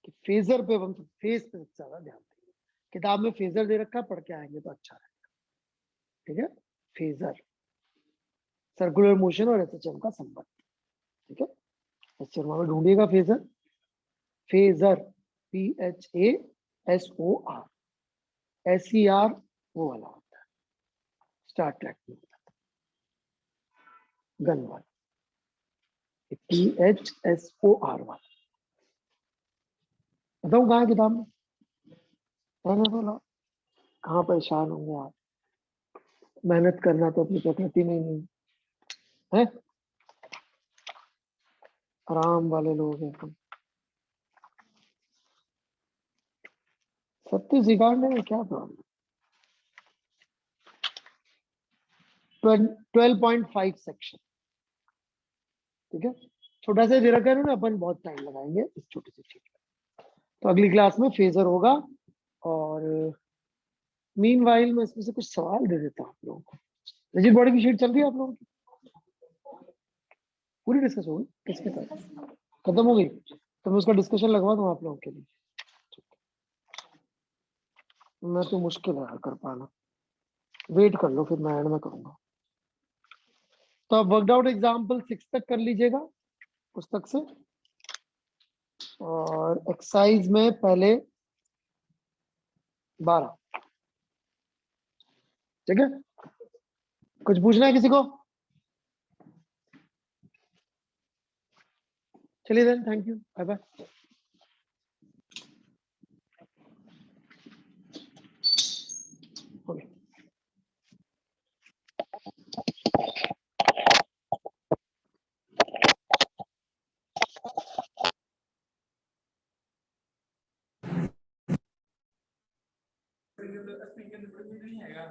कि फेजर पे हम फेज पे ज्यादा ध्यान देंगे। किताब में फेजर दे रखा, पढ़ के आएंगे तो अच्छा रहेगा, ठीक है? फेजर, सर्कुलर मोशन और एसएचएम का संबंध, ठीक है? शर्मा में ढूंढिएगा फेजर। फेजर PHASOR, SER वो वाला होता है, स्टार ट्रैक में होता है, गन वाला। PHSOR वाला बताऊं कहाँ है किताब में? मैंने बोला कहाँ परेशान होंगे आप, मेहनत करना तो अपनी प्रकृति में ही नहीं है, आराम वाले लोग हैं तुम। सत्य स्वीकारने में क्या प्रॉब्लम? 12.5 सेक्शन, ठीक है? छोटा सा दे रखा है ना, अपन बहुत टाइम लगाएंगे इस छोटी सी चीज में। तो अगली क्लास में फेजर होगा। और मीनवाइल मैं इसमें से कुछ सवाल दे देता हूँ आप लोगों को। रिजिड बॉडी की शीट चल रही है आप लोगों की? पूरी डिस्कस होगी किसके साथ? खत्म हो गई तो मैं उसका डिस्कशन लगवा दूँ आप लोगों के लिए। मैं तो मुश्किल है कर पाना, वेट कर लो, फिर मैं एंड में करूंगा। तो अब वर्कड आउट एग्जाम्पल 6 तक कर लीजिएगा पुस्तक से, और एक्सरसाइज में पहले 12, ठीक है? कुछ पूछना है किसी को? चलिए then, thank you, bye bye. नहीं आएगा।